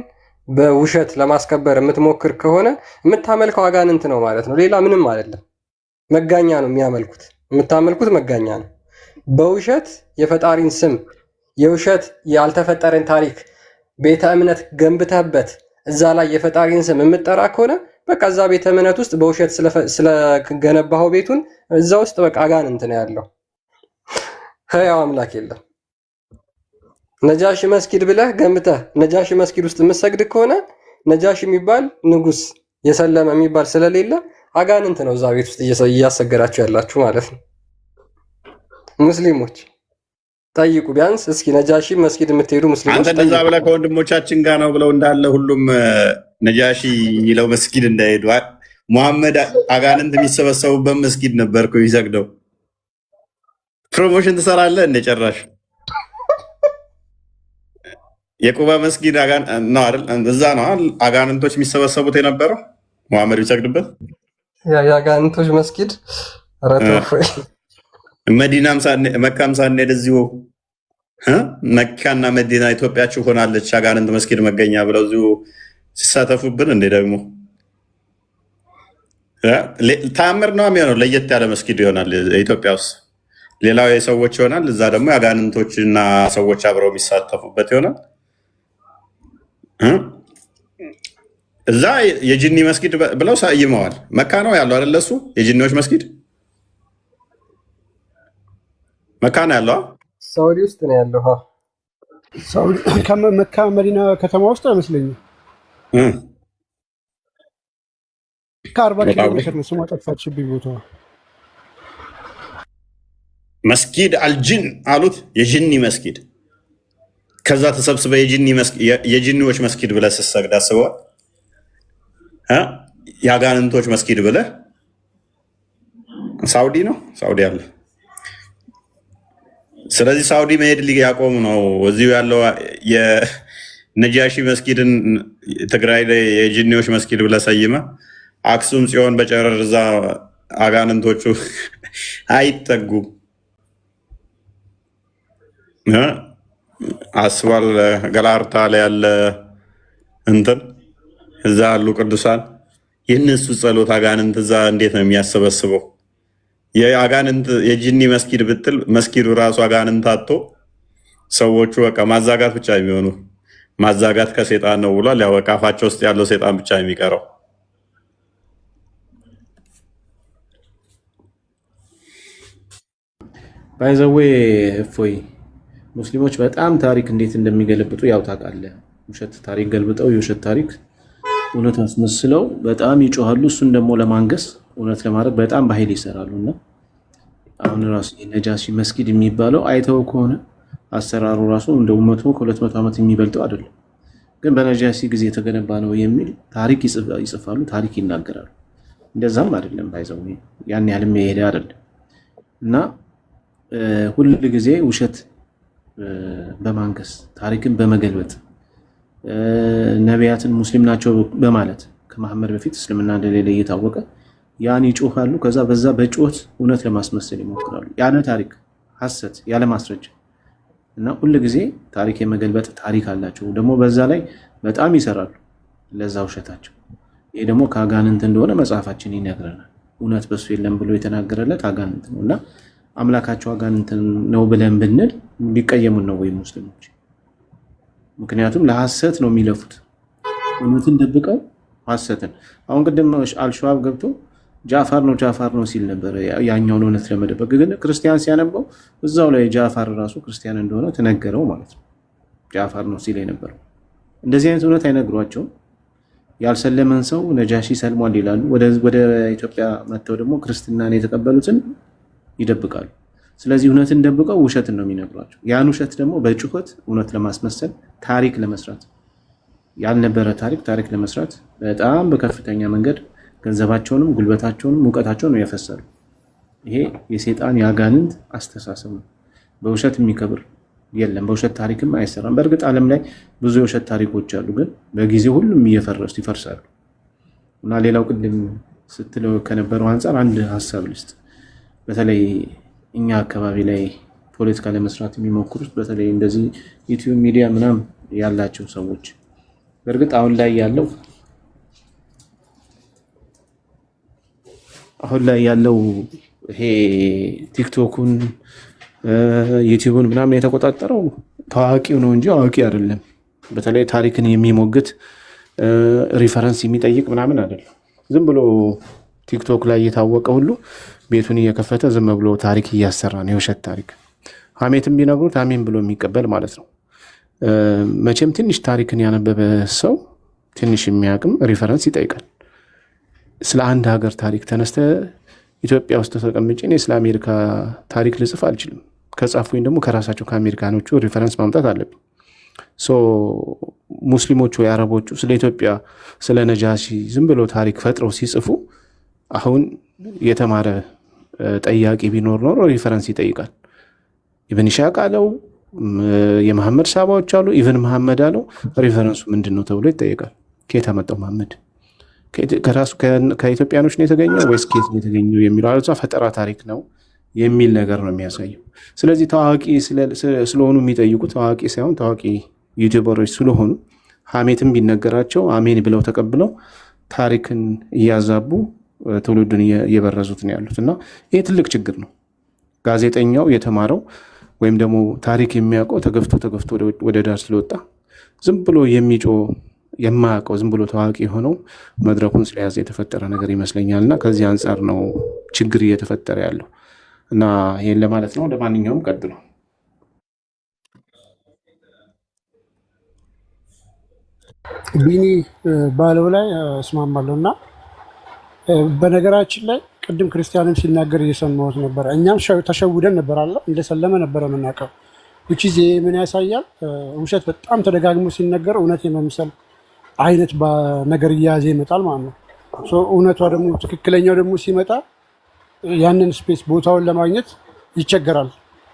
በውሸት ለማስከበር የምትሞክር ከሆነ የምታመልከው አጋንንት ነው ማለት ነው። ሌላ ምንም አይደለም። መጋኛ ነው የሚያመልኩት። የምታመልኩት መጋኛ ነው። በውሸት የፈጣሪን ስም የውሸት ያልተፈጠረን ታሪክ ቤተ እምነት ገንብተህበት እዛ ላይ የፈጣሪን ስም የምጠራ ከሆነ በቃ እዛ ቤተ እምነት ውስጥ በውሸት ስለገነባኸው ቤቱን እዛ ውስጥ በቃ አጋንንት ነው ያለው። ህያው አምላክ የለም። ነጃሺ መስጊድ ብለህ ገንብተህ ነጃሺ መስጊድ ውስጥ የምትሰግድ ከሆነ ነጃሺ የሚባል ንጉስ የሰለመ የሚባል ስለሌለ አጋንንት ነው እዛ ቤት ውስጥ እያሰገዳችሁ ያላችሁ ማለት ነው። ሙስሊሞች ጠይቁ ቢያንስ እስኪ ነጃሺ መስጊድ የምትሄዱ ሙስሊሞች አንተ እንደዛ ብለህ ከወንድሞቻችን ጋር ነው ብለው እንዳለ ሁሉም ነጃሺ ይለው መስጊድ እንዳይሄዱ ሙሐመድ አጋንንት የሚሰበሰቡበት መስጊድ ነበርኩ ይሰግደው። ፕሮሞሽን ትሰራለህ እንደ ጨራሽ የቁባ መስጊድ ነው አይደል? እዛ ነው አጋንንቶች የሚሰበሰቡት የነበረው ሙሐመድ ቢሰግድበት የአጋንንቶች መስጊድ መዲናም መካም ሳንሄድ እዚሁ መካና መዲና ኢትዮጵያችሁ ሆናለች አጋንንት መስጊድ መገኛ ብለው እዚሁ ሲሳተፉብን እንዴ ደግሞ ታምር ነው የሚሆነው። ለየት ያለ መስጊድ ይሆናል ኢትዮጵያ ውስጥ፣ ሌላው የሰዎች ይሆናል፣ እዛ ደግሞ የአጋንንቶችና ሰዎች አብረው የሚሳተፉበት ይሆናል። እዛ የጂኒ መስጊድ ብለው ሰይመዋል። መካ ነው ያለው አይደለ? እሱ የጂኒዎች መስጊድ መካ ነው ያለው፣ ሳውዲ ውስጥ ነው ያለው። መካ መዲና ከተማ ውስጥ አይመስለኝም። ከ40 ኪሎ ሜትር ነው። ስሟ ጠፋችብኝ ቦታ። መስጊድ አልጂን አሉት፣ የጂኒ መስጊድ። ከዛ ተሰብስበ የጂኒዎች መስጊድ ብለህ ስትሰግድ አስበዋል። የአጋንንቶች መስጊድ ብለህ ሳውዲ ነው ሳውዲ አለ። ስለዚህ ሳውዲ መሄድ ሊያቆሙ ነው። እዚሁ ያለው የነጃሺ መስጊድን ትግራይ ላይ የጂኒዎች መስጊድ ብለህ ሰይመህ አክሱም ጽዮን በጨረር እዛ አጋንንቶቹ አይጠጉም። አስባል ገላርታ ላይ ያለ እንትን እዛ ያሉ ቅዱሳን የእነሱ ጸሎት አጋንንት እዛ እንዴት ነው የሚያሰበስበው? የአጋንንት የጂኒ መስጊድ ብትል መስጊዱ ራሱ አጋንንት አጥቶ ሰዎቹ በቃ ማዛጋት ብቻ የሚሆኑ ማዛጋት ከሴጣን ነው ብሏል። ያው በቃ አፋቸው ውስጥ ያለው ሴጣን ብቻ የሚቀረው። ባይዘዌ እፎይ ሙስሊሞች በጣም ታሪክ እንዴት እንደሚገለብጡ ያው ታውቃለህ። ውሸት ታሪክ ገልብጠው የውሸት ታሪክ እውነት አስመስለው በጣም ይጮሃሉ። እሱን ደግሞ ለማንገስ እውነት ለማድረግ በጣም በኃይል ይሰራሉ። እና አሁን ራሱ የነጃሺ መስጊድ የሚባለው አይተው ከሆነ አሰራሩ ራሱ እንደ 100-200 ዓመት የሚበልጠው አይደለም፣ ግን በነጃሺ ጊዜ የተገነባ ነው የሚል ታሪክ ይጽፋሉ፣ ታሪክ ይናገራሉ። እንደዛም አይደለም ባይዘው ያን ያህልም የሄደ አይደለም። እና ሁል ጊዜ ውሸት በማንገስ ታሪክን በመገልበጥ ነቢያትን ሙስሊም ናቸው በማለት ከመሐመድ በፊት እስልምና እንደሌለ እየታወቀ ያን ይጮሃሉ። ከዛ በዛ በጩኸት እውነት ለማስመሰል ይሞክራሉ፣ ያለ ታሪክ ሐሰት ያለ ማስረጃ። እና ሁል ጊዜ ታሪክ የመገልበጥ ታሪክ አላቸው። ደግሞ በዛ ላይ በጣም ይሰራሉ ለዛ ውሸታቸው። ይሄ ደግሞ ከአጋንንት እንደሆነ መጽሐፋችን ይነግረናል። እውነት በሱ የለም ብሎ የተናገረለት አጋንንት ነው። እና አምላካቸው አጋንንት ነው ብለን ብንል ቢቀየሙን ነው ወይ ሙስሊሞች? ምክንያቱም ለሐሰት ነው የሚለፉት፣ እውነትን ደብቀው ሐሰትን። አሁን ቅድም አልሸዋብ ገብቶ ጃፋር ነው ሲል ነበር፣ ያኛውን እውነት ለመደበቅ። ግን ክርስቲያን ሲያነበው እዛው ላይ ጃፋር ራሱ ክርስቲያን እንደሆነ ተነገረው ማለት ነው። ጃፋር ነው ሲል የነበረው። እንደዚህ አይነት እውነት አይነግሯቸውም። ያልሰለመን ሰው ነጃሺ ሰልሟል ይላሉ። ወደ ኢትዮጵያ መጥተው ደግሞ ክርስትናን የተቀበሉትን ይደብቃሉ። ስለዚህ እውነትን ደብቀው ውሸትን ነው የሚነግሯቸው። ያን ውሸት ደግሞ በጩኸት እውነት ለማስመሰል ታሪክ ለመስራት ያልነበረ ታሪክ ለመስራት በጣም በከፍተኛ መንገድ ገንዘባቸውንም ጉልበታቸውንም እውቀታቸውን ነው ያፈሳሉ። ይሄ የሴጣን የአጋንንት አስተሳሰብ ነው። በውሸት የሚከብር የለም፣ በውሸት ታሪክም አይሰራም። በእርግጥ ዓለም ላይ ብዙ የውሸት ታሪኮች አሉ፣ ግን በጊዜ ሁሉም እየፈረሱ ይፈርሳሉ። እና ሌላው ቅድም ስትለው ከነበረው አንጻር አንድ ሀሳብ ልስጥ። በተለይ እኛ አካባቢ ላይ ፖለቲካ ለመስራት የሚሞክሩት በተለይ እንደዚህ ዩቲዩብ ሚዲያ ምናምን ያላቸው ሰዎች በእርግጥ አሁን ላይ ያለው ይሄ ቲክቶኩን ዩቲዩብን ምናምን የተቆጣጠረው ታዋቂው ነው እንጂ አዋቂ አይደለም። በተለይ ታሪክን የሚሞግት ሪፈረንስ የሚጠይቅ ምናምን አይደለም። ዝም ብሎ ቲክቶክ ላይ እየታወቀ ሁሉ ቤቱን እየከፈተ ዝም ብሎ ታሪክ እያሰራ ነው። የውሸት ታሪክ ሐሜትም ቢነግሩት አሜን ብሎ የሚቀበል ማለት ነው። መቼም ትንሽ ታሪክን ያነበበ ሰው ትንሽ የሚያቅም ሪፈረንስ ይጠይቃል። ስለ አንድ ሀገር ታሪክ ተነስተ ኢትዮጵያ ውስጥ ተቀምጬ እኔ ስለ አሜሪካ ታሪክ ልጽፍ አልችልም። ከጻፉኝ ደግሞ ከራሳቸው ከአሜሪካኖቹ ሪፈረንስ ማምጣት አለብኝ። ሙስሊሞቹ የአረቦቹ ስለ ኢትዮጵያ ስለ ነጃሺ ዝም ብሎ ታሪክ ፈጥረው ሲጽፉ አሁን የተማረ ጠያቂ ቢኖር ኖሮ ሪፈረንስ ይጠይቃል። ኢብን ኢስሐቅ አለው፣ የመሐመድ ሳባዎች አሉ፣ ኢብን መሐመድ አለው። ሪፈረንሱ ምንድን ነው ተብሎ ይጠይቃል። ከየት አመጣው መሐመድ? ከራሱ ከኢትዮጵያኖች ነው የተገኘው ወይስ ከየት ነው የተገኘው የሚለው ፈጠራ ታሪክ ነው የሚል ነገር ነው የሚያሳየው። ስለዚህ ታዋቂ ስለሆኑ የሚጠይቁ ታዋቂ ሳይሆን ታዋቂ ዩቲዩበሮች ስለሆኑ ሐሜትም ቢነገራቸው አሜን ብለው ተቀብለው ታሪክን እያዛቡ ትውልዱን እየበረዙት ነው ያሉት እና ይህ ትልቅ ችግር ነው። ጋዜጠኛው የተማረው ወይም ደግሞ ታሪክ የሚያውቀው ተገፍቶ ወደ ዳር ስለወጣ ዝም ብሎ የሚጮህ የማያውቀው ዝም ብሎ ታዋቂ የሆነው መድረኩን ስለያዘ የተፈጠረ ነገር ይመስለኛል እና ከዚህ አንጻር ነው ችግር እየተፈጠረ ያለው እና ይህን ለማለት ነው። ለማንኛውም ቀጥሎ ቢኒ ባለው ላይ እስማማለሁ እና በነገራችን ላይ ቅድም ክርስቲያንም ሲናገር እየሰማሁት ነበር። እኛም ተሸውደን ነበር አለ እንደሰለመ ነበረ የምናውቀው። ውጪ ምን ያሳያል? ውሸት በጣም ተደጋግሞ ሲነገር እውነት የመምሰል አይነት ነገር እያያዘ ይመጣል ማለት ነው። እውነቷ ደግሞ ትክክለኛው ደግሞ ሲመጣ ያንን ስፔስ ቦታውን ለማግኘት ይቸገራል።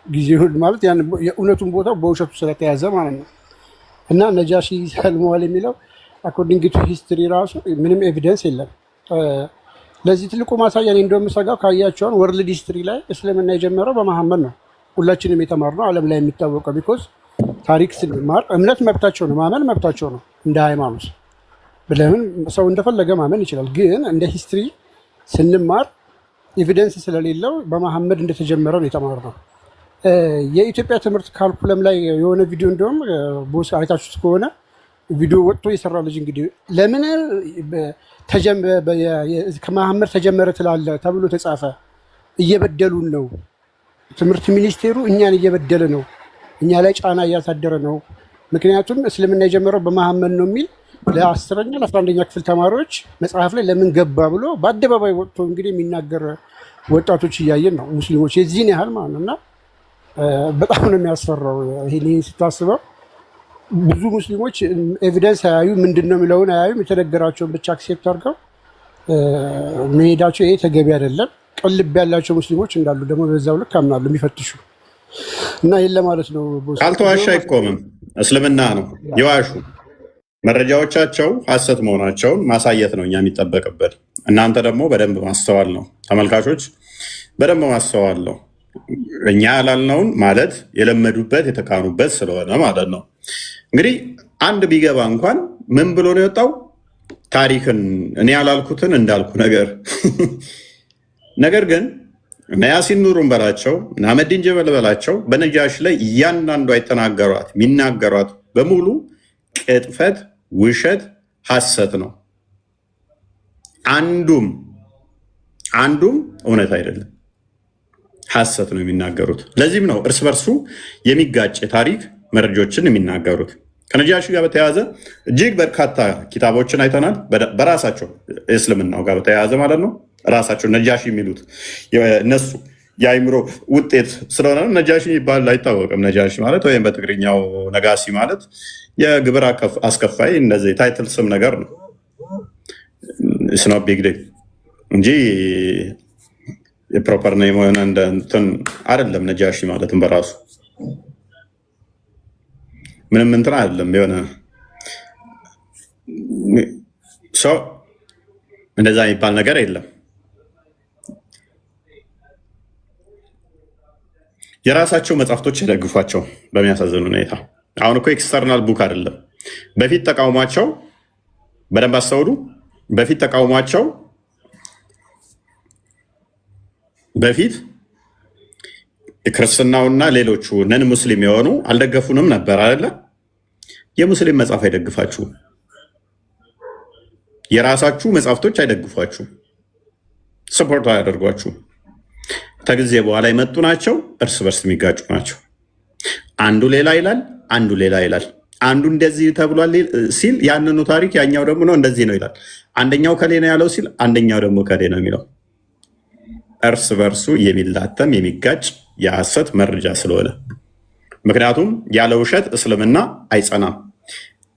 ጊዜው ማለት የእውነቱን ቦታ በውሸቱ ስለተያዘ ማለት ነው። እና ነጃሺ ሰልመዋል የሚለው አኮርዲንግ ቱ ሂስትሪ ራሱ ምንም ኤቪደንስ የለም። ለዚህ ትልቁ ማሳያ እኔ እንደምሰጋው ካያቸውን ወርልድ ሂስትሪ ላይ እስልምና የጀመረው በመሐመድ ነው። ሁላችንም የተማርነው ዓለም ላይ የሚታወቀው ቢኮዝ ታሪክ ስንማር እምነት መብታቸው ነው፣ ማመን መብታቸው ነው። እንደ ሃይማኖት ለምን ሰው እንደፈለገ ማመን ይችላል። ግን እንደ ሂስትሪ ስንማር ኤቪደንስ ስለሌለው በመሐመድ እንደተጀመረ ነው የተማርነው። የኢትዮጵያ ትምህርት ካልኩለም ላይ የሆነ ቪዲዮ እንደውም ቦስ አይታችሁት ከሆነ ቪዲዮ ወጥቶ የሰራ ልጅ እንግዲህ ለምን ከመሐመድ ተጀመረ ትላለ ተብሎ ተጻፈ። እየበደሉን ነው፣ ትምህርት ሚኒስቴሩ እኛን እየበደለ ነው፣ እኛ ላይ ጫና እያሳደረ ነው። ምክንያቱም እስልምና የጀመረው በመሐመድ ነው የሚል ለ10ኛ ለ11ኛ ክፍል ተማሪዎች መጽሐፍ ላይ ለምን ገባ ብሎ በአደባባይ ወጥቶ እንግዲህ የሚናገር ወጣቶች እያየን ነው። ሙስሊሞች የዚህን ያህል ማለት ነው። እና በጣም ነው የሚያስፈራው። ይሄ ስታስበው ብዙ ሙስሊሞች ኤቪደንስ አያዩ፣ ምንድን ነው የሚለውን አያዩም። የተነገራቸውን ብቻ አክሴፕት አድርገው መሄዳቸው ይሄ ተገቢ አይደለም። ቅልብ ያላቸው ሙስሊሞች እንዳሉ ደግሞ በዛው ልክ አምናሉ የሚፈትሹ እና ይሄን ለማለት ነው። ካልተዋሻ አይቆምም። እስልምና ነው የዋሹ መረጃዎቻቸው ሐሰት መሆናቸውን ማሳየት ነው እኛ የሚጠበቅበት። እናንተ ደግሞ በደንብ ማስተዋል ነው። ተመልካቾች በደንብ ማስተዋል ነው። እኛ ያላልነውን ማለት የለመዱበት የተካኑበት ስለሆነ ማለት ነው። እንግዲህ አንድ ቢገባ እንኳን ምን ብሎ ነው የወጣው? ታሪክን እኔ ያላልኩትን እንዳልኩ ነገር ነገር ግን እነ ያሲን ኑሩን በላቸው እነ አህመዲን ጀበል በላቸው በነጃሽ ላይ እያንዳንዷ የተናገሯት የሚናገሯት በሙሉ ቅጥፈት፣ ውሸት፣ ሐሰት ነው። አንዱም እውነት አይደለም፣ ሐሰት ነው የሚናገሩት። ለዚህም ነው እርስ በርሱ የሚጋጭ ታሪክ መረጃዎችን የሚናገሩት። ከነጃሺ ጋር በተያያዘ እጅግ በርካታ ኪታቦችን አይተናል። በራሳቸው እስልምናው ጋር በተያያዘ ማለት ነው። ራሳቸው ነጃሺ የሚሉት እነሱ የአይምሮ ውጤት ስለሆነ ነጃሺ የሚባል አይታወቅም። ነጃሺ ማለት ወይም በትግርኛው ነጋሲ ማለት የግብር አስከፋይ እንደዚህ ታይትል ስም ነገር ነው። ስኖ ቢግ ዲል እንጂ የፕሮፐር ኔም የሆነ እንትን አይደለም። ነጃሺ ማለትም በራሱ ምንም እንትን አይደለም። የሆነ ሰው እንደዛ የሚባል ነገር የለም። የራሳቸው መጽሐፍቶች የደግፏቸው በሚያሳዝን ሁኔታ። አሁን እኮ ኤክስተርናል ቡክ አይደለም። በፊት ተቃውሟቸው በደንብ አስተውሉ። በፊት ተቃውሟቸው በፊት ክርስትናውና ሌሎቹ ነን ሙስሊም የሆኑ አልደገፉንም ነበር አይደለ? የሙስሊም መጽሐፍ አይደግፋችሁም። የራሳችሁ መጽሐፍቶች አይደግፏችሁም። ሰፖርት አያደርጓችሁም። ከጊዜ በኋላ የመጡ ናቸው። እርስ በርስ የሚጋጩ ናቸው። አንዱ ሌላ ይላል፣ አንዱ ሌላ ይላል። አንዱ እንደዚህ ተብሏል ሲል ያንኑ ታሪክ ያኛው ደግሞ ነው እንደዚህ ነው ይላል። አንደኛው ከሌ ነው ያለው ሲል አንደኛው ደግሞ ከሌ ነው የሚለው። እርስ በርሱ የሚላተም የሚጋጭ የሐሰት መረጃ ስለሆነ፣ ምክንያቱም ያለ ውሸት እስልምና አይጸናም።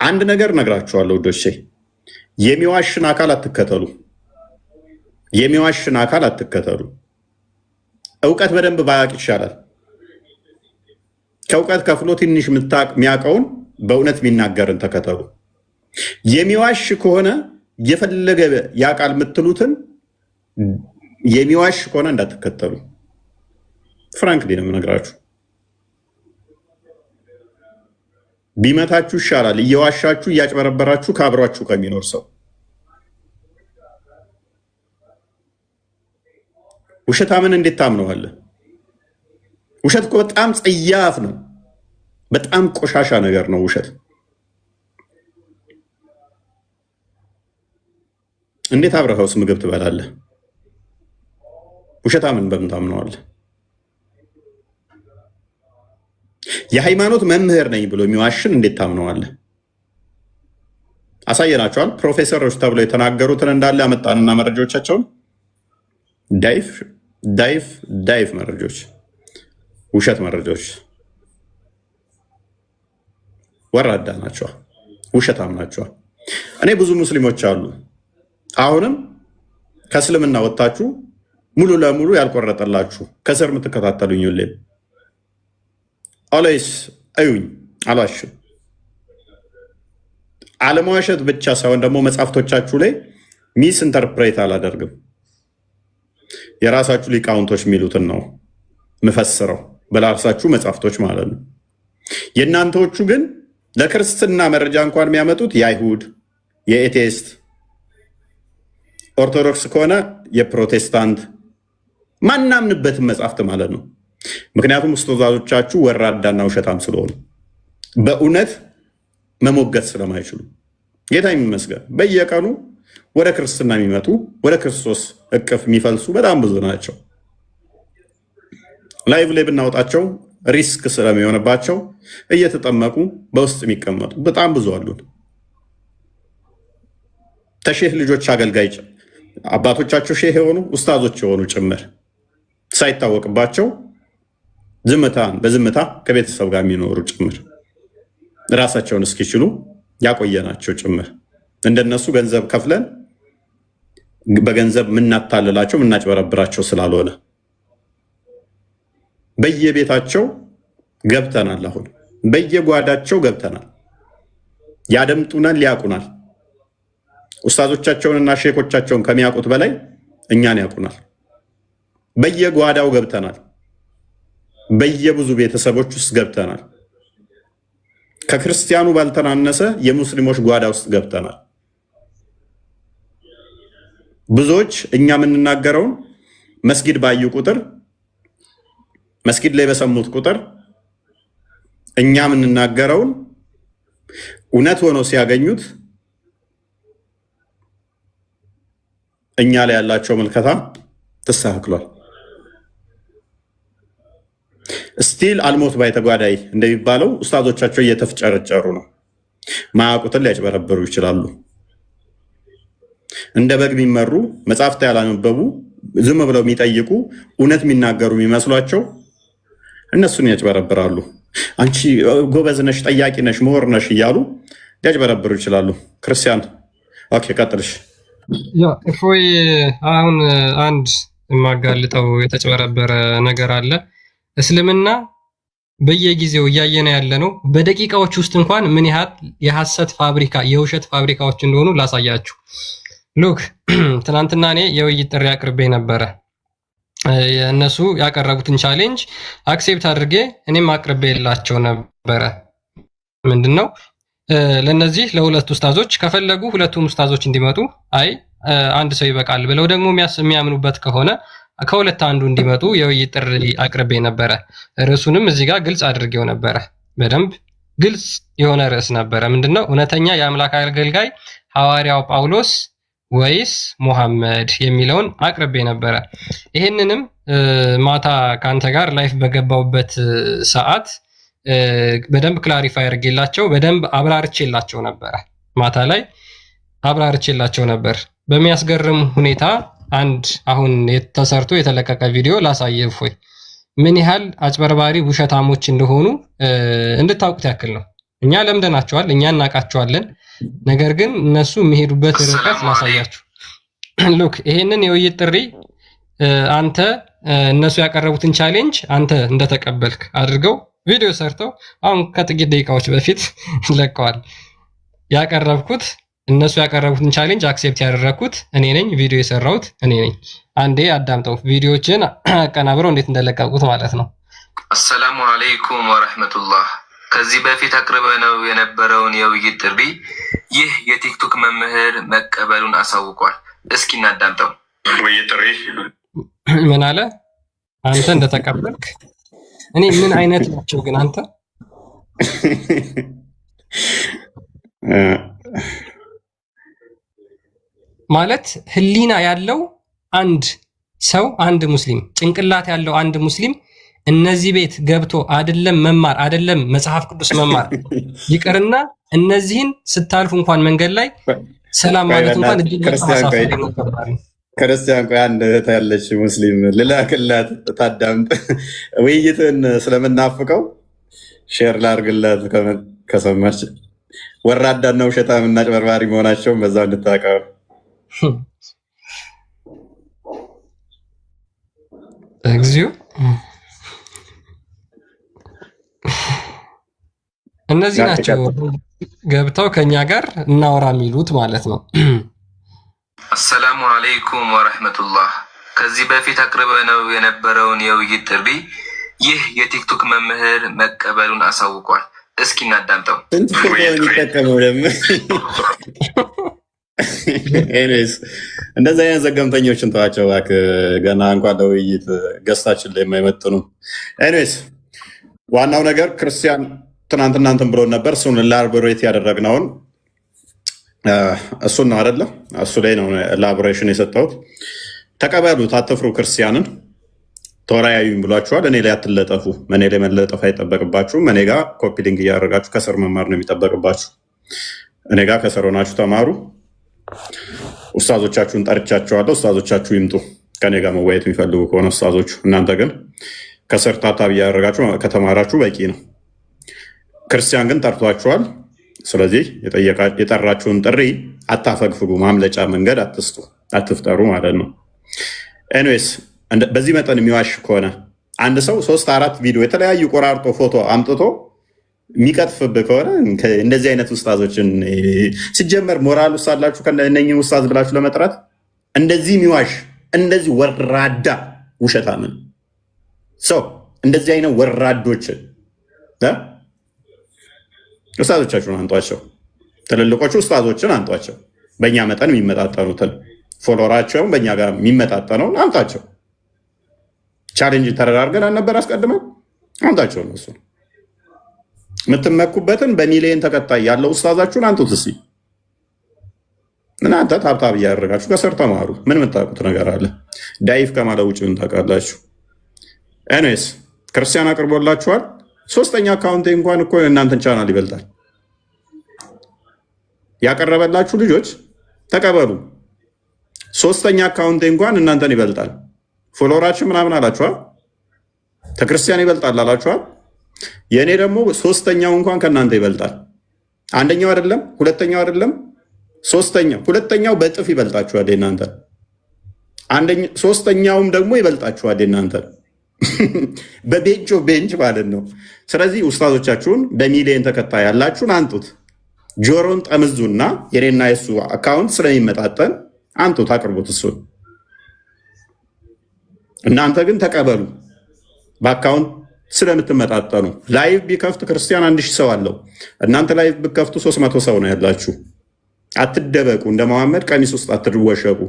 አንድ ነገር ነግራችኋለሁ ውዶቼ፣ የሚዋሽን አካል አትከተሉ። የሚዋሽን አካል አትከተሉ። እውቀት በደንብ ባያውቅ ይሻላል። ከእውቀት ከፍሎ ትንሽ የሚያውቀውን በእውነት የሚናገርን ተከተሉ። የሚዋሽ ከሆነ የፈለገ ያውቃል የምትሉትን የሚዋሽ ከሆነ እንዳትከተሉ። ፍራንክሊ ነው የምነግራችሁ። ቢመታችሁ ይሻላል እየዋሻችሁ እያጭበረበራችሁ ካብሯችሁ ከሚኖር ሰው። ውሸታምን እንዴት ታምነዋለህ? ውሸት እኮ በጣም ጸያፍ ነው። በጣም ቆሻሻ ነገር ነው ውሸት። እንዴት አብረኸውስ ምግብ ትበላለህ? ውሸታምን በምን ታምነዋለህ? የሃይማኖት መምህር ነኝ ብሎ የሚዋሽን እንዴት ታምነዋለህ? አሳየናቸዋል። ፕሮፌሰሮች ተብለው የተናገሩትን እንዳለ ያመጣንና መረጃዎቻቸውን ዳይፍ መረጃዎች፣ ውሸት መረጃዎች። ወራዳ ናቸዋ፣ ውሸታም ናቸዋ። እኔ ብዙ ሙስሊሞች አሉ አሁንም ከእስልምና ወጥታችሁ ሙሉ ለሙሉ ያልቆረጠላችሁ ከስር የምትከታተሉኝ ሁሌም ኦልዌይስ እዩኝ፣ አልዋሽም። አለመዋሸት ብቻ ሳይሆን ደግሞ መጽሐፍቶቻችሁ ላይ ሚስ ኢንተርፕሬት አላደርግም። የራሳችሁ ሊቃውንቶች የሚሉትን ነው ምፈስረው፣ በራሳችሁ መጽሐፍቶች ማለት ነው። የእናንተዎቹ ግን ለክርስትና መረጃ እንኳን የሚያመጡት የአይሁድ፣ የኤቴስት፣ ኦርቶዶክስ ከሆነ የፕሮቴስታንት ማናምንበትን መጽሐፍት ማለት ነው። ምክንያቱም ኡስታዞቻችሁ ወራዳና ውሸታም ስለሆኑ በእውነት መሞገት ስለማይችሉ ጌታ ይመስገን በየቀኑ ወደ ክርስትና የሚመጡ ወደ ክርስቶስ እቅፍ የሚፈልሱ በጣም ብዙ ናቸው። ላይቭ ላይ ብናወጣቸው ሪስክ ስለሚሆንባቸው እየተጠመቁ በውስጥ የሚቀመጡ በጣም ብዙ አሉን። ተሼህ ልጆች አገልጋይ አባቶቻቸው ሼህ የሆኑ ኡስታዞች የሆኑ ጭምር ሳይታወቅባቸው ዝምታን በዝምታ ከቤተሰብ ጋር የሚኖሩ ጭምር ራሳቸውን እስኪችሉ ያቆየናቸው ጭምር እንደነሱ ገንዘብ ከፍለን በገንዘብ የምናታልላቸው የምናጭበረብራቸው ስላልሆነ በየቤታቸው ገብተናል። አሁን በየጓዳቸው ገብተናል። ያደምጡናል፣ ሊያቁናል። ኡስታዞቻቸውንና ሼኮቻቸውን ከሚያውቁት በላይ እኛን ያውቁናል። በየጓዳው ገብተናል። በየብዙ ቤተሰቦች ውስጥ ገብተናል። ከክርስቲያኑ ባልተናነሰ የሙስሊሞች ጓዳ ውስጥ ገብተናል። ብዙዎች እኛ የምንናገረውን መስጊድ ባዩ ቁጥር፣ መስጊድ ላይ በሰሙት ቁጥር እኛ የምንናገረውን እውነት ሆኖ ሲያገኙት እኛ ላይ ያላቸው ምልከታ ተስተካክሏል። ስቲል አልሞት ባይተጓዳይ እንደሚባለው ኡስታዞቻቸው እየተፍጨረጨሩ ነው። ማያውቁትን ሊያጭበረብሩ ይችላሉ። እንደ በግ የሚመሩ መጽሐፍት ያላነበቡ ዝም ብለው የሚጠይቁ እውነት የሚናገሩ የሚመስሏቸው እነሱን ያጭበረብራሉ። አንቺ ጎበዝ ነሽ፣ ጠያቂ ነሽ፣ ምሁር ነሽ እያሉ ሊያጭበረብሩ ይችላሉ። ክርስቲያን ኦኬ፣ ቀጥልሽ። እፎይ፣ አሁን አንድ የማጋልጠው የተጭበረበረ ነገር አለ። እስልምና በየጊዜው እያየነ ያለ ነው። በደቂቃዎች ውስጥ እንኳን ምን ያህል የሐሰት ፋብሪካ የውሸት ፋብሪካዎች እንደሆኑ ላሳያችሁ። ሉክ ትናንትና እኔ የውይይት ጥሪ አቅርቤ ነበረ። እነሱ ያቀረቡትን ቻሌንጅ አክሴፕት አድርጌ እኔም አቅርቤላቸው ነበረ። ምንድነው ለነዚህ ለሁለት ኡስታዞች ከፈለጉ ሁለቱም ኡስታዞች እንዲመጡ፣ አይ አንድ ሰው ይበቃል ብለው ደግሞ የሚያምኑበት ከሆነ ከሁለት አንዱ እንዲመጡ የውይይት ጥሪ አቅርቤ ነበረ። ርዕሱንም እዚህ ጋር ግልጽ አድርጌው ነበረ። በደንብ ግልጽ የሆነ ርዕስ ነበረ። ምንድነው እውነተኛ የአምላክ አገልጋይ ሐዋርያው ጳውሎስ ወይስ ሙሐመድ የሚለውን አቅርቤ ነበረ። ይሄንንም ማታ ካንተ ጋር ላይፍ በገባውበት ሰዓት በደንብ ክላሪፋይ አድርጌላቸው በደንብ አብራርቼላቸው ነበረ። ማታ ላይ አብራርቼላቸው ነበር። በሚያስገርም ሁኔታ አንድ አሁን ተሰርቶ የተለቀቀ ቪዲዮ ላሳየህ እፎይ፣ ምን ያህል አጭበርባሪ ውሸታሞች እንደሆኑ እንድታውቁት ያክል ነው። እኛ ለምደናቸዋል፣ እኛ እናውቃቸዋለን። ነገር ግን እነሱ የሚሄዱበት ርቀት ላሳያችሁ። ሉክ ይሄንን የውይይት ጥሪ አንተ እነሱ ያቀረቡትን ቻሌንጅ አንተ እንደተቀበልክ አድርገው ቪዲዮ ሰርተው አሁን ከጥቂት ደቂቃዎች በፊት ለቀዋል። ያቀረብኩት እነሱ ያቀረቡትን ቻሌንጅ አክሴፕት ያደረኩት እኔ ነኝ። ቪዲዮ የሰራሁት እኔ ነኝ። አንዴ አዳምጠው ቪዲዮዎችን አቀናብረው እንዴት እንደለቀቁት ማለት ነው። አሰላሙ አለይኩም ወረህመቱላህ። ከዚህ በፊት አቅርበነው የነበረውን የውይይት ጥሪ ይህ የቲክቶክ መምህር መቀበሉን አሳውቋል። እስኪ እናዳምጠው። ውይይት ጥሪ ምን አለ? አንተ እንደተቀበልክ እኔ ምን አይነት ናቸው ግን አንተ ማለት ህሊና ያለው አንድ ሰው አንድ ሙስሊም ጭንቅላት ያለው አንድ ሙስሊም እነዚህ ቤት ገብቶ አይደለም መማር አይደለም መጽሐፍ ቅዱስ መማር ይቅርና እነዚህን ስታልፉ እንኳን መንገድ ላይ ሰላም ማለት እንኳን እጅግ ክርስቲያን ቆይ አንድ እህት ያለች ሙስሊም ልላክላት ታዳምጥ። ውይይትን ስለምናፍቀው ሼር ላርግላት ከሰማች ወራዳና ውሸታምና ጭበርባሪ መሆናቸውን በዛው እንድታውቀው። እግዚኦ እነዚህ ናቸው ገብተው ከኛ ጋር እናወራ የሚሉት ማለት ነው። አሰላሙ አለይኩም ወረህመቱላህ። ከዚህ በፊት አቅርበነው የነበረውን የውይይት ጥሪ ይህ የቲክቶክ መምህር መቀበሉን አሳውቋል። እስኪ እናዳምጠው። የሚጠቀመው ደግሞ እንደዚህ አይነት ዘገምተኞችን ተዋቸው እባክህ። ገና እንኳን ለውይይት ገዝታችን ላይ የማይመጥኑ። ኤኒዌይስ ዋናው ነገር ክርስቲያን ትናንት እናንተን ብሎ ነበር። እሱን ላቦሬት ያደረግነውን እሱን ነው አይደለ? እሱ ላይ ነው ላቦሬሽን የሰጠሁት። ተቀበሉት፣ አትፍሩ። ክርስቲያንን ተወያዩኝ ብሏችኋል። እኔ ላይ አትለጠፉ። እኔ ላይ መለጠፍ አይጠበቅባችሁም። እኔ ጋር ኮፒ ሊንክ እያደረጋችሁ ከስር መማር ነው የሚጠበቅባችሁ። እኔ ጋር ከስር ሆናችሁ ተማሩ። ኡስታዞቻችሁን ጠርቻቸዋለሁ። ኡስታዞቻችሁ ይምጡ ከኔ ጋር መወያየት የሚፈልጉ ከሆነ ኡስታዞቹ። እናንተ ግን ከስር ታታብ እያደረጋችሁ ከተማራችሁ በቂ ነው። ክርስቲያን ግን ጠርቷችኋል። ስለዚህ የጠራችሁን ጥሪ አታፈግፍጉ። ማምለጫ መንገድ አትስጡ፣ አትፍጠሩ ማለት ነው። ኤኒዌይስ በዚህ መጠን የሚዋሽ ከሆነ አንድ ሰው 3-4 ቪዲዮ የተለያዩ ቆራርጦ ፎቶ አምጥቶ የሚቀጥፍብህ ከሆነ እንደዚህ አይነት ኡስታዞችን ሲጀመር ሞራል ውስጥ አላችሁ ከእነኝህ ኡስታዝ ብላችሁ ለመጥራት? እንደዚህ የሚዋሽ እንደዚህ ወራዳ ውሸታምን ሰው እንደዚህ አይነት ወራዶችን ኡስታዞቻችሁን አንጧቸው። ትልልቆቹ ኡስታዞችን አንጧቸው። በእኛ መጠን የሚመጣጠኑትን ፎሎወራቸውን በእኛ ጋር የሚመጣጠነውን አምጣቸው። ቻሌንጅ ተረዳርገን አልነበር አስቀድመን? አምጣቸው። እነሱ የምትመኩበትን በሚሊዮን ተከታይ ያለው ኡስታዛችሁን አንጡት እስኪ። እናንተ ታብታብ እያደረጋችሁ ከስር ተማሩ። ምን የምታውቁት ነገር አለ? ዳይፍ ከማለት ውጭ ምን ታውቃላችሁ? ኤኒዌይስ ክርስቲያን አቅርቦላችኋል። 3ኛ አካውንቴ እንኳን እኮ እናንተን ቻናል ይበልጣል። ያቀረበላችሁ ልጆች ተቀበሉ። 3ኛ አካውንቴ እንኳን እናንተን ይበልጣል። ፎሎወራችን ምናምን አላችኋል፣ ከክርስቲያን ይበልጣል አላችኋል። የእኔ ደግሞ 3ኛው እንኳን ከእናንተ ይበልጣል። አንደኛው አይደለም፣ 2ኛው አይደለም፣ 3ኛው 2ኛው በጥፍ ይበልጣችኋል የእናንተ። 3ኛውም ደግሞ ይበልጣችኋል የእናንተ በቤንቾ ቤንች ማለት ነው። ስለዚህ ኡስታዞቻችሁን በሚሊዮን ተከታይ ያላችሁን አንጡት። ጆሮን ጠምዙና የኔና የሱ አካውንት ስለሚመጣጠን አንጡት፣ አቅርቡት እሱን። እናንተ ግን ተቀበሉ በአካውንት ስለምትመጣጠኑ። ላይቭ ቢከፍት ክርስቲያን 1000 ሰው አለው። እናንተ ላይቭ ብከፍቱ 300 ሰው ነው ያላችሁ። አትደበቁ። እንደ መሐመድ ቀሚስ ውስጥ አትወሸቁ።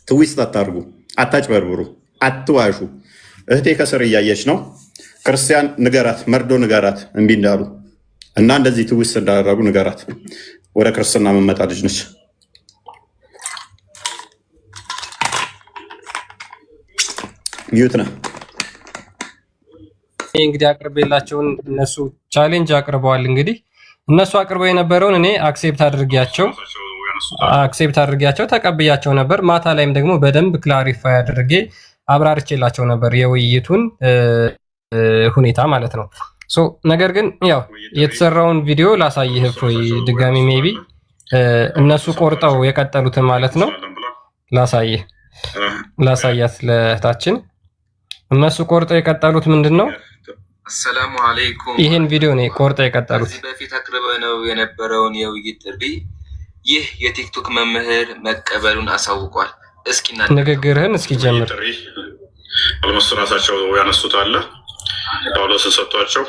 ትዊስት አታርጉ። አታጭበርብሩ። አትዋሹ። እህቴ ከስር እያየች ነው። ክርስቲያን ንገራት፣ መርዶ ንገራት እምቢ እንዳሉ እና እንደዚህ ትዊስት እንዳደረጉ ንገራት። ወደ ክርስትና መመጣ ልጅ ነች። ሚዩት ነው እንግዲህ አቅርቤላቸውን እነሱ ቻሌንጅ አቅርበዋል። እንግዲህ እነሱ አቅርበው የነበረውን እኔ አክሴፕት አድርጌያቸው ተቀብያቸው ነበር። ማታ ላይም ደግሞ በደንብ ክላሪፋይ አድርጌ አብራርቼላቸው ነበር የውይይቱን ሁኔታ ማለት ነው። ነገር ግን ያው የተሰራውን ቪዲዮ ላሳይህ ወይ ድጋሚ ሜቢ እነሱ ቆርጠው የቀጠሉትን ማለት ነው ላሳያት ለእህታችን። እነሱ ቆርጠው የቀጠሉት ምንድን ነው? አሰላሙ አለይኩም። ይህን ቪዲዮ ነው ቆርጠው የቀጠሉት። ከዚህ በፊት አቅርበነው የነበረውን የውይይት ጥሪ ይህ የቲክቶክ መምህር መቀበሉን አሳውቋል። እስኪ ንግግርህን እስኪ ጀምር። አልሞስት ራሳቸው ያነሱት አለ ጳውሎስን ሰጥቷቸው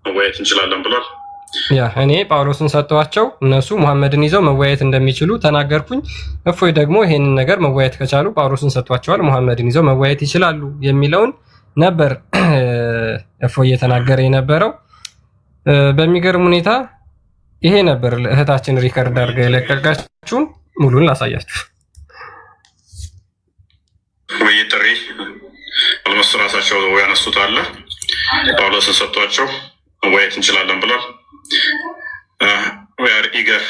መወያየት እንችላለን ብሏል። ያ እኔ ጳውሎስን ሰጥቷቸው እነሱ ሙሐመድን ይዘው መወያየት እንደሚችሉ ተናገርኩኝ። እፎይ ደግሞ ይሄንን ነገር መወያየት ከቻሉ ጳውሎስን ሰጥቷቸዋል ሙሐመድን ይዘው መወያየት ይችላሉ የሚለውን ነበር እፎይ እየተናገረ የነበረው። በሚገርም ሁኔታ ይሄ ነበር እህታችን ሪከርድ አድርጋ የለቀቀችውን ሙሉን ላሳያችሁ። ውይይት ጥሪ አልሞስት ራሳቸው ያነሱት አለ ጳውሎስን ሰጥቷቸው መወያየት እንችላለን ብሏል። ኢገር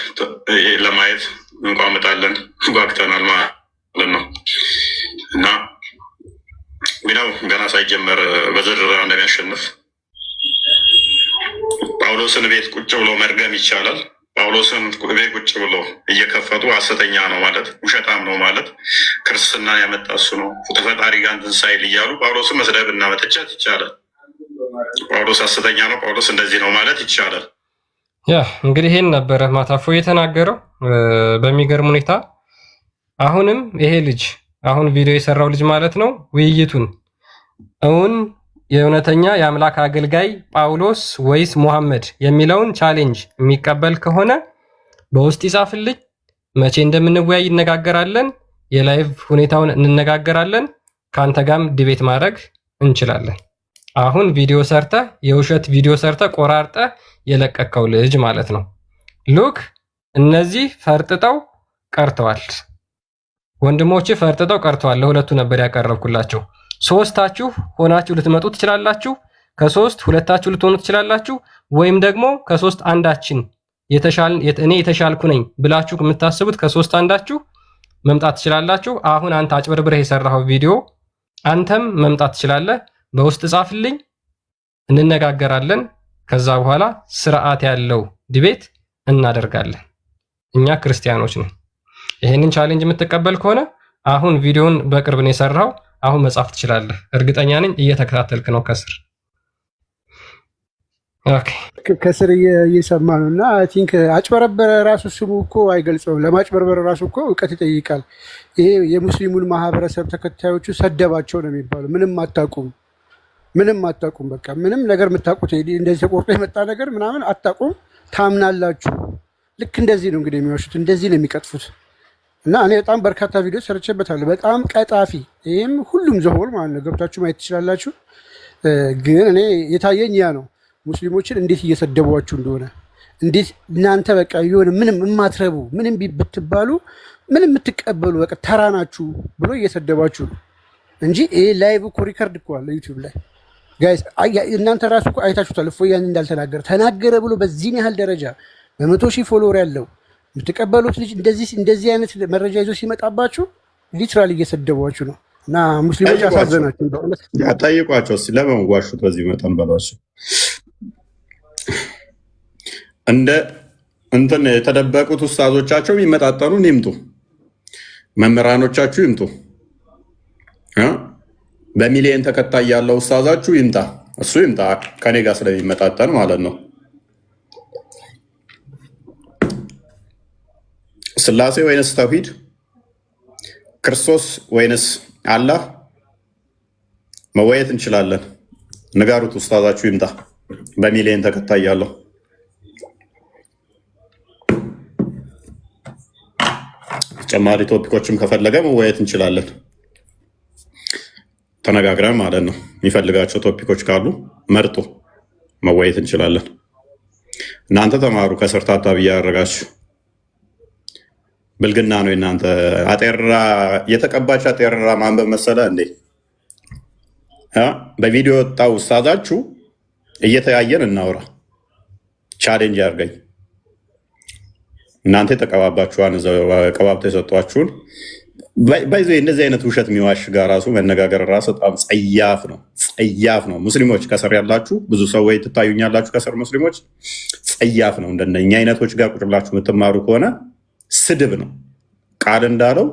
ለማየት እንቋምጣለን ጓግተናል ማለት ነው እና ቢናው ገና ሳይጀመር በዝርራ እንደሚያሸንፍ ጳውሎስን ቤት ቁጭ ብሎ መርገም ይቻላል። ጳውሎስን ቤት ቁጭ ብሎ እየከፈቱ ሐሰተኛ ነው ማለት ውሸታም ነው ማለት ክርስትና ያመጣ እሱ ነው ተፈጣሪ ጋር እንትን ሳይል እያሉ ጳውሎስን መስደብ እና መተቸት ይቻላል። ጳውሎስ ሐሰተኛ ነው፣ ጳውሎስ እንደዚህ ነው ማለት ይቻላል። ያ እንግዲህ ይሄን ነበረ ማታፎ የተናገረው። በሚገርም ሁኔታ አሁንም ይሄ ልጅ አሁን ቪዲዮ የሰራው ልጅ ማለት ነው ውይይቱን እውን የእውነተኛ የአምላክ አገልጋይ ጳውሎስ ወይስ ሙሐመድ የሚለውን ቻሌንጅ የሚቀበል ከሆነ በውስጥ ይጻፍልኝ። መቼ እንደምንወያይ እነጋገራለን። የላይቭ ሁኔታውን እንነጋገራለን። ከአንተ ጋርም ዲቤት ማድረግ እንችላለን። አሁን ቪዲዮ ሰርተ የውሸት ቪዲዮ ሰርተ ቆራርጠ የለቀቀው ልጅ ማለት ነው። ሉክ እነዚህ ፈርጥጠው ቀርተዋል። ወንድሞቼ ፈርጥጠው ቀርተዋል። ለሁለቱ ነበር ያቀረብኩላቸው። ሶስታችሁ ሆናችሁ ልትመጡ ትችላላችሁ። ከሶስት ሁለታችሁ ልትሆኑ ትችላላችሁ። ወይም ደግሞ ከሶስት አንዳችን እኔ የተሻልኩ ነኝ ብላችሁ የምታስቡት ከሶስት አንዳችሁ መምጣት ትችላላችሁ። አሁን አንተ አጭበርብረህ የሰራኸው ቪዲዮ አንተም መምጣት ትችላለህ። በውስጥ ጻፍልኝ፣ እንነጋገራለን። ከዛ በኋላ ስርዓት ያለው ዲቤት እናደርጋለን። እኛ ክርስቲያኖች ነን። ይሄንን ቻሌንጅ የምትቀበል ከሆነ አሁን ቪዲዮን በቅርብ ነው የሰራው። አሁን መጻፍ ትችላለህ። እርግጠኛ ነኝ እየተከታተልክ ነው ከስር። ኦኬ ከስር እየሰማ ነው እና አይ ቲንክ አጭበረበረ ራሱ ስሙ እኮ አይገልጸውም። ለማጭበርበር ራሱ እኮ እውቀት ይጠይቃል። ይሄ የሙስሊሙን ማህበረሰብ ተከታዮቹ ሰደባቸው ነው የሚባለው። ምንም አታውቁም። በቃ ምንም ነገር የምታውቁት እንደዚህ ተቆርጦ የመጣ ነገር ምናምን አታውቁም። ታምናላችሁ። ልክ እንደዚህ ነው እንግዲህ የሚዋሹት፣ እንደዚህ ነው የሚቀጥፉት። እና እኔ በጣም በርካታ ቪዲዮ ሰርቼበታለሁ። በጣም ቀጣፊ፣ ይህም ሁሉም ዘሆል ማለት ነው። ገብታችሁ ማየት ትችላላችሁ። ግን እኔ የታየኝ ያ ነው። ሙስሊሞችን እንዴት እየሰደቧችሁ እንደሆነ እንዴት እናንተ በቃ የሆነ ምንም የማትረቡ ምንም ብትባሉ ምንም የምትቀበሉ በቃ ተራ ናችሁ ብሎ እየሰደባችሁ ነው እንጂ ይሄ ላይቭ እኮ ሪከርድ እኮ አለ ዩቲዩብ ላይ ጋይስ። እናንተ ራሱ እኮ አይታችሁታል። እፎይ ያን እንዳልተናገረ ተናገረ ብሎ በዚህን ያህል ደረጃ በ100,000 ፎሎወር ያለው የምትቀበሉት ልጅ እንደዚህ አይነት መረጃ ይዞ ሲመጣባችሁ ሊትራሊ እየሰደቧችሁ ነው። እና ሙስሊሞች አሳዘናችሁ። በእውነት ጠይቋቸው እስኪ ለምን ዋሹት በዚህ መጠን በሏቸው። እንደ እንትን የተደበቁት ኡስታዞቻቸው የሚመጣጠኑን ይምጡ፣ መምህራኖቻችሁ ይምጡ፣ በሚሊየን ተከታይ ያለው ኡስታዛችሁ ይምጣ፣ እሱ ይምጣ ከኔ ጋር ስለሚመጣጠን ማለት ነው። ስላሴ ወይንስ ተውሂድ? ክርስቶስ ወይንስ አላህ? መወያየት እንችላለን። ንጋሩት፣ ኡስታዛችሁ ይምጣ በሚሊየን ተከታይ ያለው። ተጨማሪ ቶፒኮችም ከፈለገ መወያየት እንችላለን፣ ተነጋግረን ማለት ነው። የሚፈልጋቸው ቶፒኮች ካሉ መርጦ መወያየት እንችላለን። እናንተ ተማሩ፣ ከስር ታብታብ እያደረጋችሁ ብልግና ነው እናንተ። አጤራ የተቀባች አጤራ ማንበብ መሰለ እንዴ? በቪዲዮ ወጣው ኡስታዛችሁ እየተያየን እናውራ፣ ቻሌንጅ ያርገኝ። እናንተ የተቀባባችኋን ቀባብተ የሰጧችሁን ባይዞ እንደዚህ አይነት ውሸት የሚዋሽ ጋር ራሱ መነጋገር ራሱ በጣም ጸያፍ ነው። ሙስሊሞች ከስር ያላችሁ ብዙ ሰዎች ትታዩኛላችሁ። ከስር ሙስሊሞች ጸያፍ ነው። እንደነኛ አይነቶች ጋር ቁጭ ብላችሁ የምትማሩ ከሆነ ስድብ ነው። ቃል እንዳለው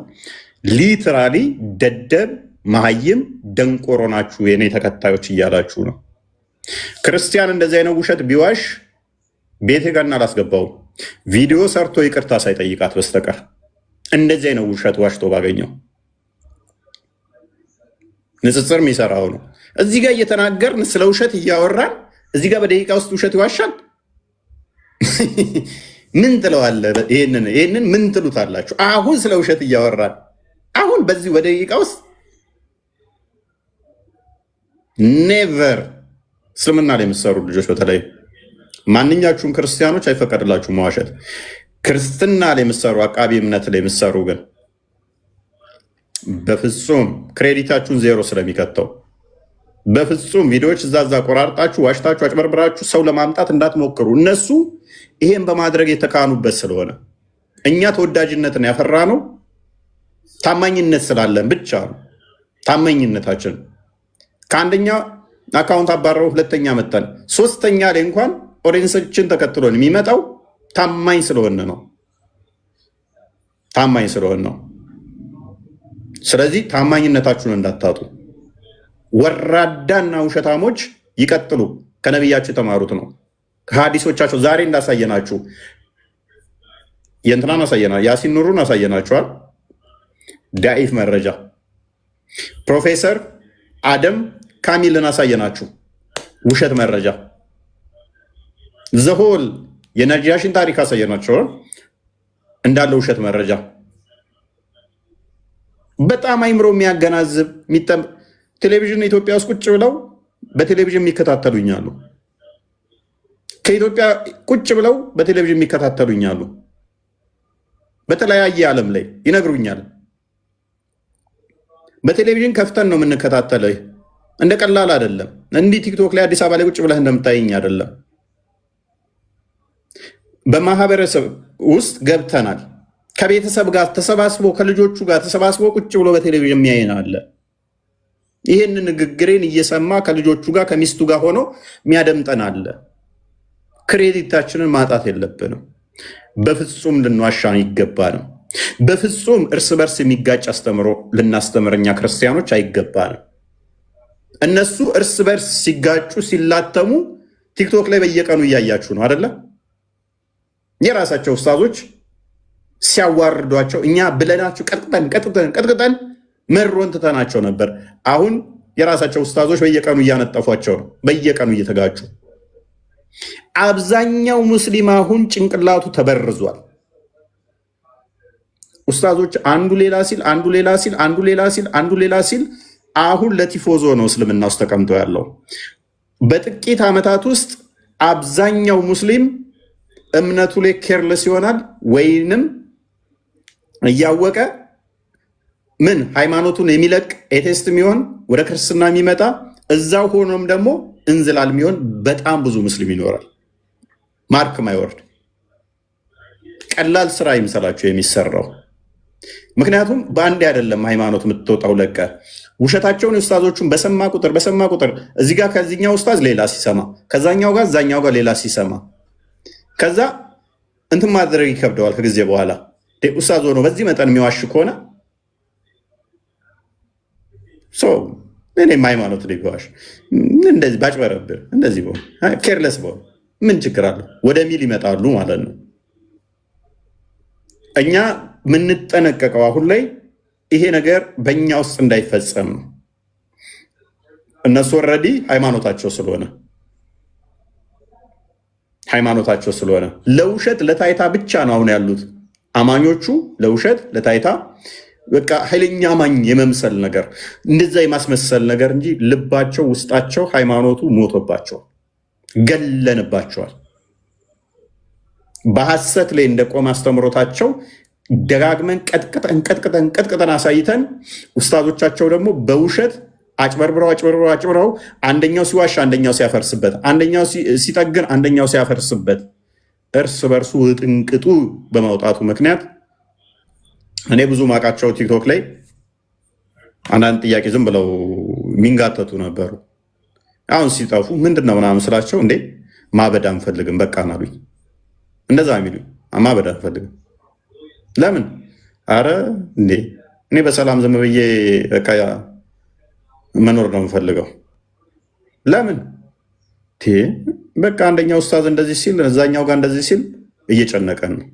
ሊትራሊ ደደብ፣ መሀይም፣ ደንቆሮ ናችሁ የኔ ተከታዮች እያላችሁ ነው። ክርስቲያን እንደዚህ አይነት ውሸት ቢዋሽ ቤቴ ጋር አላስገባውም። ቪዲዮ ሰርቶ ይቅርታ ሳይጠይቃት በስተቀር እንደዚህ ነው ውሸት ዋሽቶ ባገኘው ንጽጽር የሚሰራው ነው። እዚህ ጋር እየተናገርን ስለ ውሸት እያወራን እዚህ ጋር በደቂቃ ውስጥ ውሸት ይዋሻል። ምን ትለዋለህ? ይህንን ምን ትሉታላችሁ? አሁን ስለ ውሸት እያወራን አሁን በዚህ በደቂቃ ውስጥ ኔቨር። እስልምና ላይ የምትሰሩ ልጆች በተለይ ማንኛችሁም ክርስቲያኖች አይፈቀድላችሁም መዋሸት። ክርስትና ላይ የምትሰሩ አቃቢ እምነት ላይ የምትሰሩ ግን በፍጹም ክሬዲታችሁን ዜሮ ስለሚከተው በፍጹም ቪዲዮዎች እዛዛ ቆራርጣችሁ ዋሽታችሁ አጭበርብራችሁ ሰው ለማምጣት እንዳትሞክሩ። እነሱ ይሄን በማድረግ የተካኑበት ስለሆነ እኛ ተወዳጅነትን ያፈራ ነው ታማኝነት ስላለን ብቻ ነው። ታማኝነታችን ከአንደኛ አካውንት አባረው ሁለተኛ መጣን ሶስተኛ ላይ እንኳን ኦዲየንሶችን ተከትሎን የሚመጣው ታማኝ ስለሆነ ነው። ታማኝ ስለሆነ ነው። ስለዚህ ታማኝነታችሁን እንዳታጡ። ወራዳና ውሸታሞች ይቀጥሉ። ከነቢያቸው የተማሩት ነው። ከሀዲሶቻቸው ዛሬ እንዳሳየናችሁ የእንትናን አሳየና ያሲን ኑሩን አሳየናችኋል። ዳኢፍ መረጃ ፕሮፌሰር አደም ካሚልን አሳየናችሁ። ውሸት መረጃ ዘሆል የነጃሽን ታሪክ አሳየናችሁ እንዳለ ውሸት መረጃ። በጣም አይምሮ የሚያገናዝብ ቴሌቪዥን ኢትዮጵያ ውስጥ ቁጭ ብለው በቴሌቪዥን የሚከታተሉኛሉ። ከኢትዮጵያ ቁጭ ብለው በቴሌቪዥን የሚከታተሉኛሉ። በተለያየ ዓለም ላይ ይነግሩኛል። በቴሌቪዥን ከፍተን ነው የምንከታተለው። እንደ ቀላል አይደለም። እንዲህ ቲክቶክ ላይ አዲስ አበባ ላይ ቁጭ ብለህ እንደምታየኝ አይደለም። በማህበረሰብ ውስጥ ገብተናል። ከቤተሰብ ጋር ተሰባስቦ ከልጆቹ ጋር ተሰባስቦ ቁጭ ብሎ በቴሌቪዥን የሚያየን አለ። ይህን ንግግሬን እየሰማ ከልጆቹ ጋር ከሚስቱ ጋር ሆኖ የሚያደምጠን አለ። ክሬዲታችንን ማጣት የለብንም። በፍጹም ልንዋሻን ይገባንም። በፍጹም እርስ በርስ የሚጋጭ አስተምሮ ልናስተምረኛ ክርስቲያኖች አይገባንም። እነሱ እርስ በርስ ሲጋጩ ሲላተሙ ቲክቶክ ላይ በየቀኑ እያያችሁ ነው አይደለ? የራሳቸው ኡስታዞች ሲያዋርዷቸው እኛ ብለናቸው ቀጥቅጠን መሮን ትተናቸው ነበር። አሁን የራሳቸው ኡስታዞች በየቀኑ እያነጠፏቸው ነው፣ በየቀኑ እየተጋጩ። አብዛኛው ሙስሊም አሁን ጭንቅላቱ ተበርዟል። ኡስታዞች አንዱ ሌላ ሲል አንዱ ሌላ ሲል አንዱ ሌላ ሲል አንዱ ሌላ ሲል አሁን ለቲፎዞ ነው እስልምና ውስጥ ተቀምጦ ያለው። በጥቂት ዓመታት ውስጥ አብዛኛው ሙስሊም እምነቱ ላይ ኬርለስ ይሆናል፣ ወይንም እያወቀ ምን ሃይማኖቱን የሚለቅ ኤቴስት የሚሆን ወደ ክርስትና የሚመጣ እዛው ሆኖም ደግሞ እንዝላል የሚሆን በጣም ብዙ ሙስሊም ይኖራል። ማርክ ማይወርድ ቀላል ስራ ይምሰላችሁ የሚሰራው። ምክንያቱም በአንድ አይደለም ሃይማኖት የምትወጣው ለቀ ውሸታቸውን ኡስታዞቹን በሰማ ቁጥር እዚህ ጋር ከዚህኛው ኡስታዝ ሌላ ሲሰማ ከዛኛው ጋር እዛኛው ጋር ሌላ ሲሰማ ከዛ እንትን ማድረግ ይከብደዋል። ከጊዜ በኋላ ኡስታዝ ሆኖ በዚህ መጠን የሚዋሽ ከሆነ እኔም ሃይማኖት ላይ ቢዋሽ እንደዚህ ባጭበረብር እንደዚህ በሆነ ኬርለስ በሆነ ምን ችግር አለው? ወደ ሚል ይመጣሉ ማለት ነው። እኛ የምንጠነቀቀው አሁን ላይ ይሄ ነገር በእኛ ውስጥ እንዳይፈጸም ነው። እነሱ ኦልሬዲ ሃይማኖታቸው ስለሆነ ለውሸት ለታይታ ብቻ ነው አሁን ያሉት አማኞቹ። ለውሸት ለታይታ በቃ ኃይለኛ አማኝ የመምሰል ነገር እንደዛ የማስመሰል ነገር እንጂ ልባቸው ውስጣቸው ሃይማኖቱ ሞቶባቸዋል፣ ገለንባቸዋል። በሐሰት ላይ እንደቆመ አስተምሮታቸው ደጋግመን ቀጥቅጠን አሳይተን ኡስታዞቻቸው ደግሞ በውሸት አጭበርብረው አንደኛው ሲዋሽ አንደኛው ሲያፈርስበት፣ አንደኛው ሲጠግን አንደኛው ሲያፈርስበት እርስ በርሱ ጥንቅጡ በማውጣቱ ምክንያት እኔ ብዙ ማቃቸው ቲክቶክ ላይ አንዳንድ ጥያቄ ዝም ብለው የሚንጋተቱ ነበሩ። አሁን ሲጠፉ ምንድነው ምናምን ስላቸው እንዴ ማበድ አንፈልግም በቃ ናሉኝ። እንደዛ የሚሉኝ ማበድ አንፈልግም። ለምን? አረ እንዴ እኔ በሰላም ዝም ብዬ በቃ መኖር ነው የምፈልገው። ለምን? በቃ አንደኛው ኡስታዝ እንደዚህ ሲል እዛኛው ጋር እንደዚህ ሲል እየጨነቀን ነው።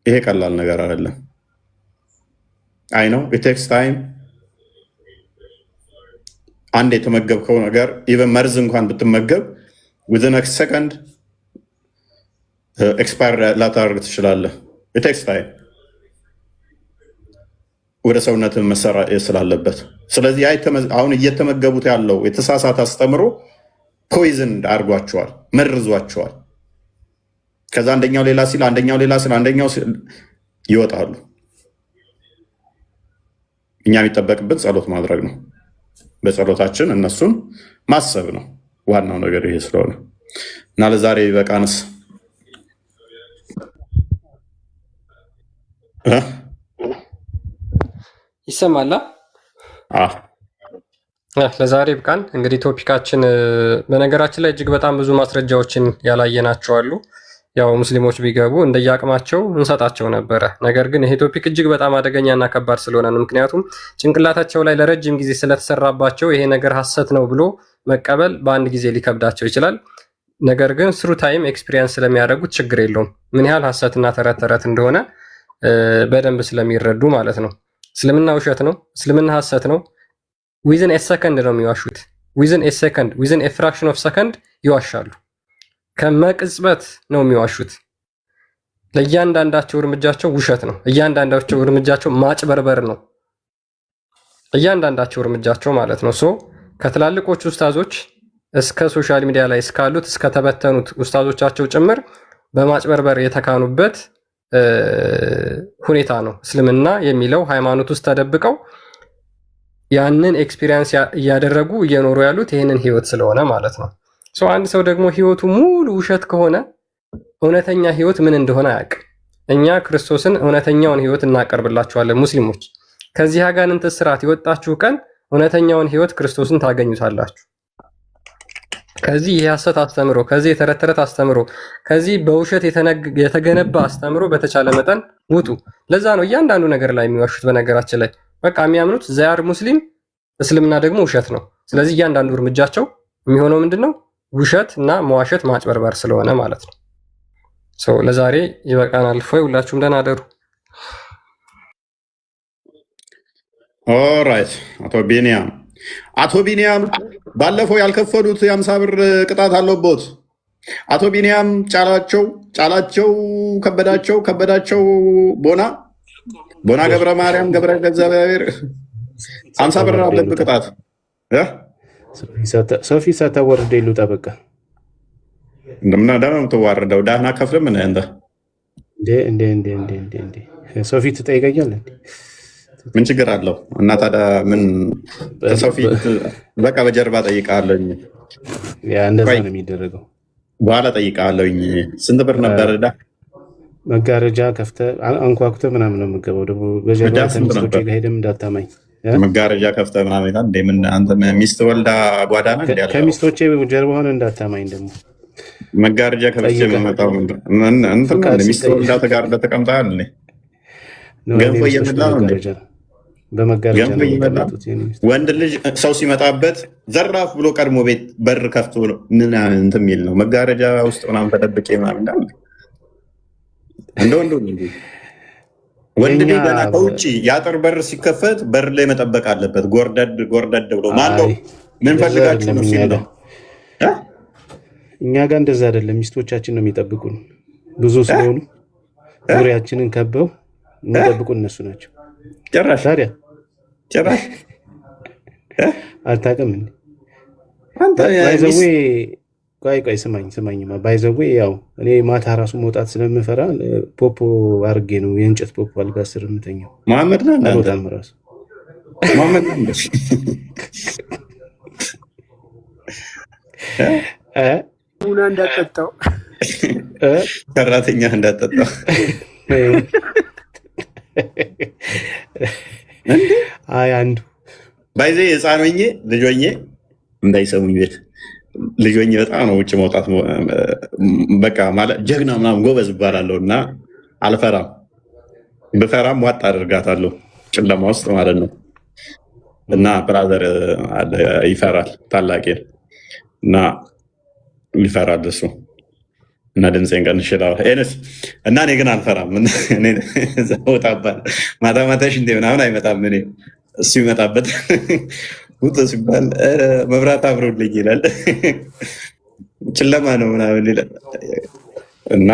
ይሄ ቀላል ነገር አይደለም። አይ ነው ኢት ቴክስ ታይም። አንድ የተመገብከው ነገር ኢቨን መርዝ እንኳን ብትመገብ with the next second ኤክስፓየር ላታደርግ ትችላለህ። ኢት ቴክስ ታይም ወደ ሰውነትን መሰራት ስላለበት። ስለዚህ አሁን እየተመገቡት ያለው የተሳሳተ አስተምሮ ፖይዝን አድርጓቸዋል፣ መርዟቸዋል። ከዛ አንደኛው ሌላ ሲል አንደኛው ሌላ ሲል አንደኛው ይወጣሉ። እኛ የሚጠበቅብን ጸሎት ማድረግ ነው። በጸሎታችን እነሱን ማሰብ ነው ዋናው ነገር ይሄ ስለሆነ እና ለዛሬ በቃንስ ይሰማላ? ለዛሬ ብቃን። እንግዲህ ቶፒካችን በነገራችን ላይ እጅግ በጣም ብዙ ማስረጃዎችን ያላየናቸው አሉ። ያው ሙስሊሞች ቢገቡ እንደየአቅማቸው እንሰጣቸው ነበረ። ነገር ግን ይሄ ቶፒክ እጅግ በጣም አደገኛና ከባድ ስለሆነ ነው። ምክንያቱም ጭንቅላታቸው ላይ ለረጅም ጊዜ ስለተሰራባቸው ይሄ ነገር ሐሰት ነው ብሎ መቀበል በአንድ ጊዜ ሊከብዳቸው ይችላል። ነገር ግን ስሩ ታይም ኤክስፒሪየንስ ስለሚያደርጉት ችግር የለውም። ምን ያህል ሐሰትና ተረት ተረት እንደሆነ በደንብ ስለሚረዱ ማለት ነው። እስልምና ውሸት ነው፣ እስልምና ሐሰት ነው። ዊዝን ኤ ሰከንድ ነው የሚዋሹት። ዊዝን ኤ ሰከንድ፣ ዊዝን ኤ ፍራክሽን ኦፍ ሰከንድ ይዋሻሉ። ከመቅጽበት ነው የሚዋሹት። ለእያንዳንዳቸው እርምጃቸው ውሸት ነው። እያንዳንዳቸው እርምጃቸው ማጭበርበር ነው። እያንዳንዳቸው እርምጃቸው ማለት ነው። ሶ ከትላልቆቹ ኡስታዞች እስከ ሶሻል ሚዲያ ላይ እስካሉት እስከተበተኑት ኡስታዞቻቸው ጭምር በማጭበርበር የተካኑበት ሁኔታ ነው። እስልምና የሚለው ሃይማኖት ውስጥ ተደብቀው ያንን ኤክስፒሪየንስ እያደረጉ እየኖሩ ያሉት ይህንን ህይወት ስለሆነ ማለት ነው። አንድ ሰው ደግሞ ህይወቱ ሙሉ ውሸት ከሆነ እውነተኛ ህይወት ምን እንደሆነ አያውቅም። እኛ ክርስቶስን እውነተኛውን ህይወት እናቀርብላችኋለን። ሙስሊሞች ከዚህ አጋንንት እስራት የወጣችሁ ቀን እውነተኛውን ህይወት ክርስቶስን ታገኙታላችሁ። ከዚህ የሐሰት አስተምሮ፣ ከዚህ የተረተረት አስተምሮ፣ ከዚህ በውሸት የተገነባ አስተምሮ በተቻለ መጠን ውጡ። ለዛ ነው እያንዳንዱ ነገር ላይ የሚዋሹት። በነገራችን ላይ በቃ የሚያምኑት ዘያር ሙስሊም፣ እስልምና ደግሞ ውሸት ነው። ስለዚህ እያንዳንዱ እርምጃቸው የሚሆነው ምንድነው? ውሸት እና መዋሸት ማጭበርበር ስለሆነ ማለት ነው። ለዛሬ ይበቃናል። ፎይ ሁላችሁም ደህና አደሩ። ኦራይት አቶ ቢኒያም ባለፈው ያልከፈሉት የ50 ብር ቅጣት አለቦት። አቶ ቢኒያም ጫላቸው ከበዳቸው ቦና ገብረ ማርያም ገብረ እግዚአብሔር 50 ብር አለብህ ቅጣት። ሰፊ ሳታወርደ ይሉ ጠበቃ እንደምን ተዋረደው ዳህና ከፍልም ነህ እንደ ሰው ፊት ትጠይቀኛለህ። ምን ችግር አለው? እና ታዲያ ምን ሰው ፊት በቃ በጀርባ ጠይቃለኝ። ያ እንደዛ ነው የሚደረገው። በኋላ ጠይቃለኝ። ስንት ብር ነበር ዳ መጋረጃ ከፍተህ አንኳኩተህ ምናምን ነው የምገባው። ደግሞ በጀርባ ከሚስቶቼ ጋር ሄደም እንዳታማኝ መጋረጃ ከፍተህ ምናምን ይላል። ምን አንተ ሚስት ወልዳ ጓዳና እንዴ ያለው ከሚስቶቼ ጀርባ ሆነ እንዳታማኝ። ደግሞ መጋረጃ ከፍቼ መጣው እንትን ሚስት ወልዳ ተጋርዳ ተቀምጣል እንዴ? ገንፎ እየበላ ነው እንዴ? በመጋረጃ ነው የሚጠጡት። ወንድ ልጅ ሰው ሲመጣበት ዘራፍ ብሎ ቀድሞ ቤት በር ከፍቶ ምን እንትን የሚል ነው። መጋረጃ ውስጥ ምናምን ተደብቄ ምናምን እንዳለ እንደ ወንድ ልጅ ገና ከውጭ የአጥር በር ሲከፈት በር ላይ መጠበቅ አለበት። ጎርደድ ብሎ ማለው ምን ፈልጋችሁ ነው ሲል ነው። እኛ ጋር እንደዛ አይደለም። ሚስቶቻችን ነው የሚጠብቁን። ብዙ ስለሆኑ ዙሪያችንን ከበው የሚጠብቁን እነሱ ናቸው። ጭራሽ አታውቅም እንዴ? ባይዘዌ ቆይ ስማኝማ ባይዘዌ ያው እኔ ማታ ራሱ መውጣት ስለምፈራ ፖፖ አድርጌ ነው የእንጨት ፖፖ አልጋ ስር የምተኛው። መሐመድ ነህ አልወጣም ራሱ መሐመድ ነህ ቡና እንዳጠጣው ሰራተኛ እንዳጠጣው አይ አንዱ ባይዘ ህፃን ሆኜ ልጅ ሆኜ እንዳይሰሙኝ ቤት ልጅ ሆኜ በጣም ነው ውጭ መውጣት በቃ ማለት ጀግና ምናምን ጎበዝ እባላለሁ እና አልፈራም። ብፈራም ዋጥ አደርጋታለሁ ጨለማ ውስጥ ማለት ነው። እና ብራዘር ይፈራል ታላቄ እና ይፈራል እሱ እና ድምፄን ቀንሼ ኤንስ እና እኔ ግን አልፈራም። ወጣባል ማታ ማታ ሽንቴ ምናምን አይመጣም። እኔ እሱ ይመጣበት ውጡ ሲባል መብራት አብሮልኝ ይላል። ጨለማ ነው ምናምን ይላል እና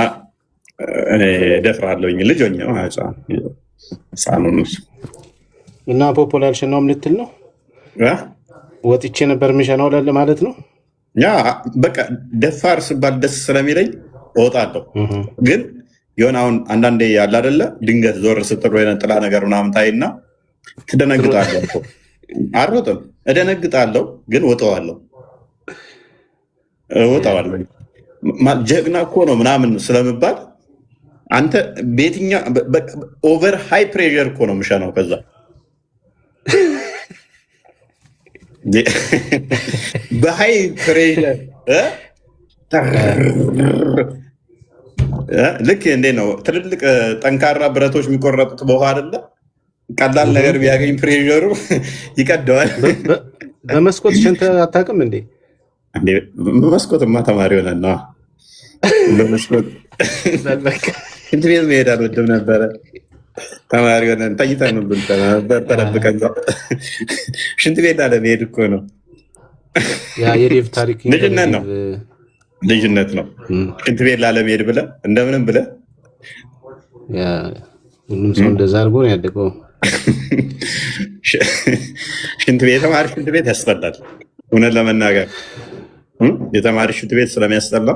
እኔ ደፍራለሁኝ። ልጅ ሆኜ ህፃኑን እና ፖፖላር ሸናውም ልትል ነው ወጥቼ ነበር የሚሸናው ላለ ማለት ነው። ያ በቃ ደፋር ስባል ደስ ስለሚለኝ እወጣለሁ። ግን የሆነ አሁን አንዳንዴ ያለ አይደለ ድንገት ዞር ስትል ወይ ጥላ ነገር ምናምን ታይና ትደነግጣለህ። አልሮጥም፣ እደነግጣለሁ፣ ግን እወጣዋለሁ። ጀግና እኮ ነው ምናምን ስለምባል አንተ በየትኛ ኦቨር ሃይ ፕሬዠር እኮ ነው የምሸናው። ከዛ በሃይ ፕሬዠር ልክ እንዴ ነው ትልልቅ ጠንካራ ብረቶች የሚቆረጡት በውሃ አይደለ? ቀላል ነገር ቢያገኝ ፕሬዠሩ ይቀደዋል። በመስኮት ሸንተህ አታውቅም እንዴ? በመስኮትማ ተማሪ ሆነን ነው። በመስኮት ሽንት ቤት መሄድ አልወድም ነበረ። ተማሪ ሆነን ተኝተን ነበር ተደብቀን። ሽንት ቤት ላለመሄድ እኮ ነው። የዴቭ ታሪክ ልጅነት ነው፣ ልጅነት ነው። ሽንት ቤት ላለመሄድ ብለህ እንደምንም ብለህ ሁሉም ሰው እንደዛ አድርጎ ነው ያደገው። ሽንት ቤት የተማሪ ሽንት ቤት ያስጠላል። እውነት ለመናገር የተማሪ ሽንት ቤት ስለሚያስጠላ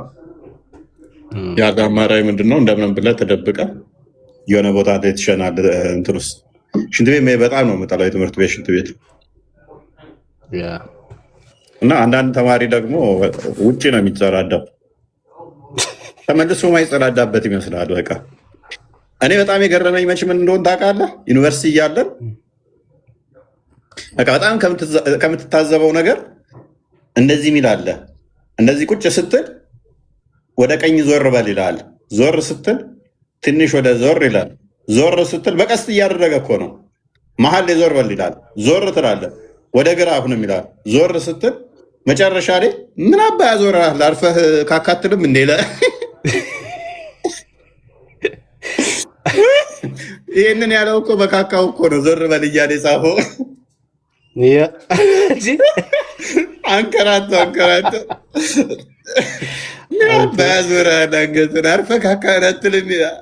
ያለ አማራጭ ምንድነው? እንደምንም ብለህ ተደብቀህ የሆነ ቦታ ላይ ትሸናለህ። እንትን ውስጥ ሽንት ቤት በጣም ነው የምጠላው፣ የትምህርት ቤት ሽንት ቤት። እና አንዳንድ ተማሪ ደግሞ ውጭ ነው የሚጸዳዳው፣ ተመልሶ ማይጸዳዳበት ይመስላል። በቃ እኔ በጣም የገረመኝ መች ምን እንደሆነ ታውቃለህ? ዩኒቨርሲቲ እያለን በቃ በጣም ከምትታዘበው ነገር እንደዚህ ሚል አለ። እንደዚህ ቁጭ ስትል ወደ ቀኝ ዞር በል ይላል። ዞር ስትል ትንሽ ወደ ዞር ይላል። ዞር ስትል በቀስት እያደረገ እኮ ነው። መሀል ላይ ዞር በል ይላል። ዞር ትላለህ። ወደ ግራ አሁንም ይላል። ዞር ስትል መጨረሻ ላይ ምን አባ ያዞራል? አርፈህ ካካትልም እንዴ ለ ይህንን ያለው እኮ በካካው እኮ ነው። ዞር በል እያለ የጻፈው አንከራቶ አንከራቶ በያዞራል አንገቱን አርፈህ ካካትልም ይላል።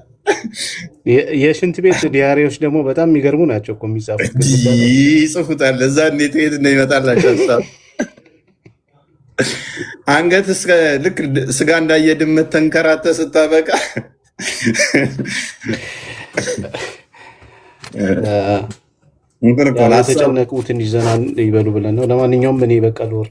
የሽንት ቤት ዲያሪዎች ደግሞ በጣም የሚገርሙ ናቸው እኮ የሚጻፉት። ይጽፉታል እዛ እንዴት ሄድ ነው ይመጣላቸው ሀሳብ አንገት እስከ ልክ ስጋ እንዳየ ድመት ተንከራተህ ስታበቃ ተጨነቁ ትንሽ ዘና ይበሉ ብለን ነው። ለማንኛውም እኔ በቃ ልወርድ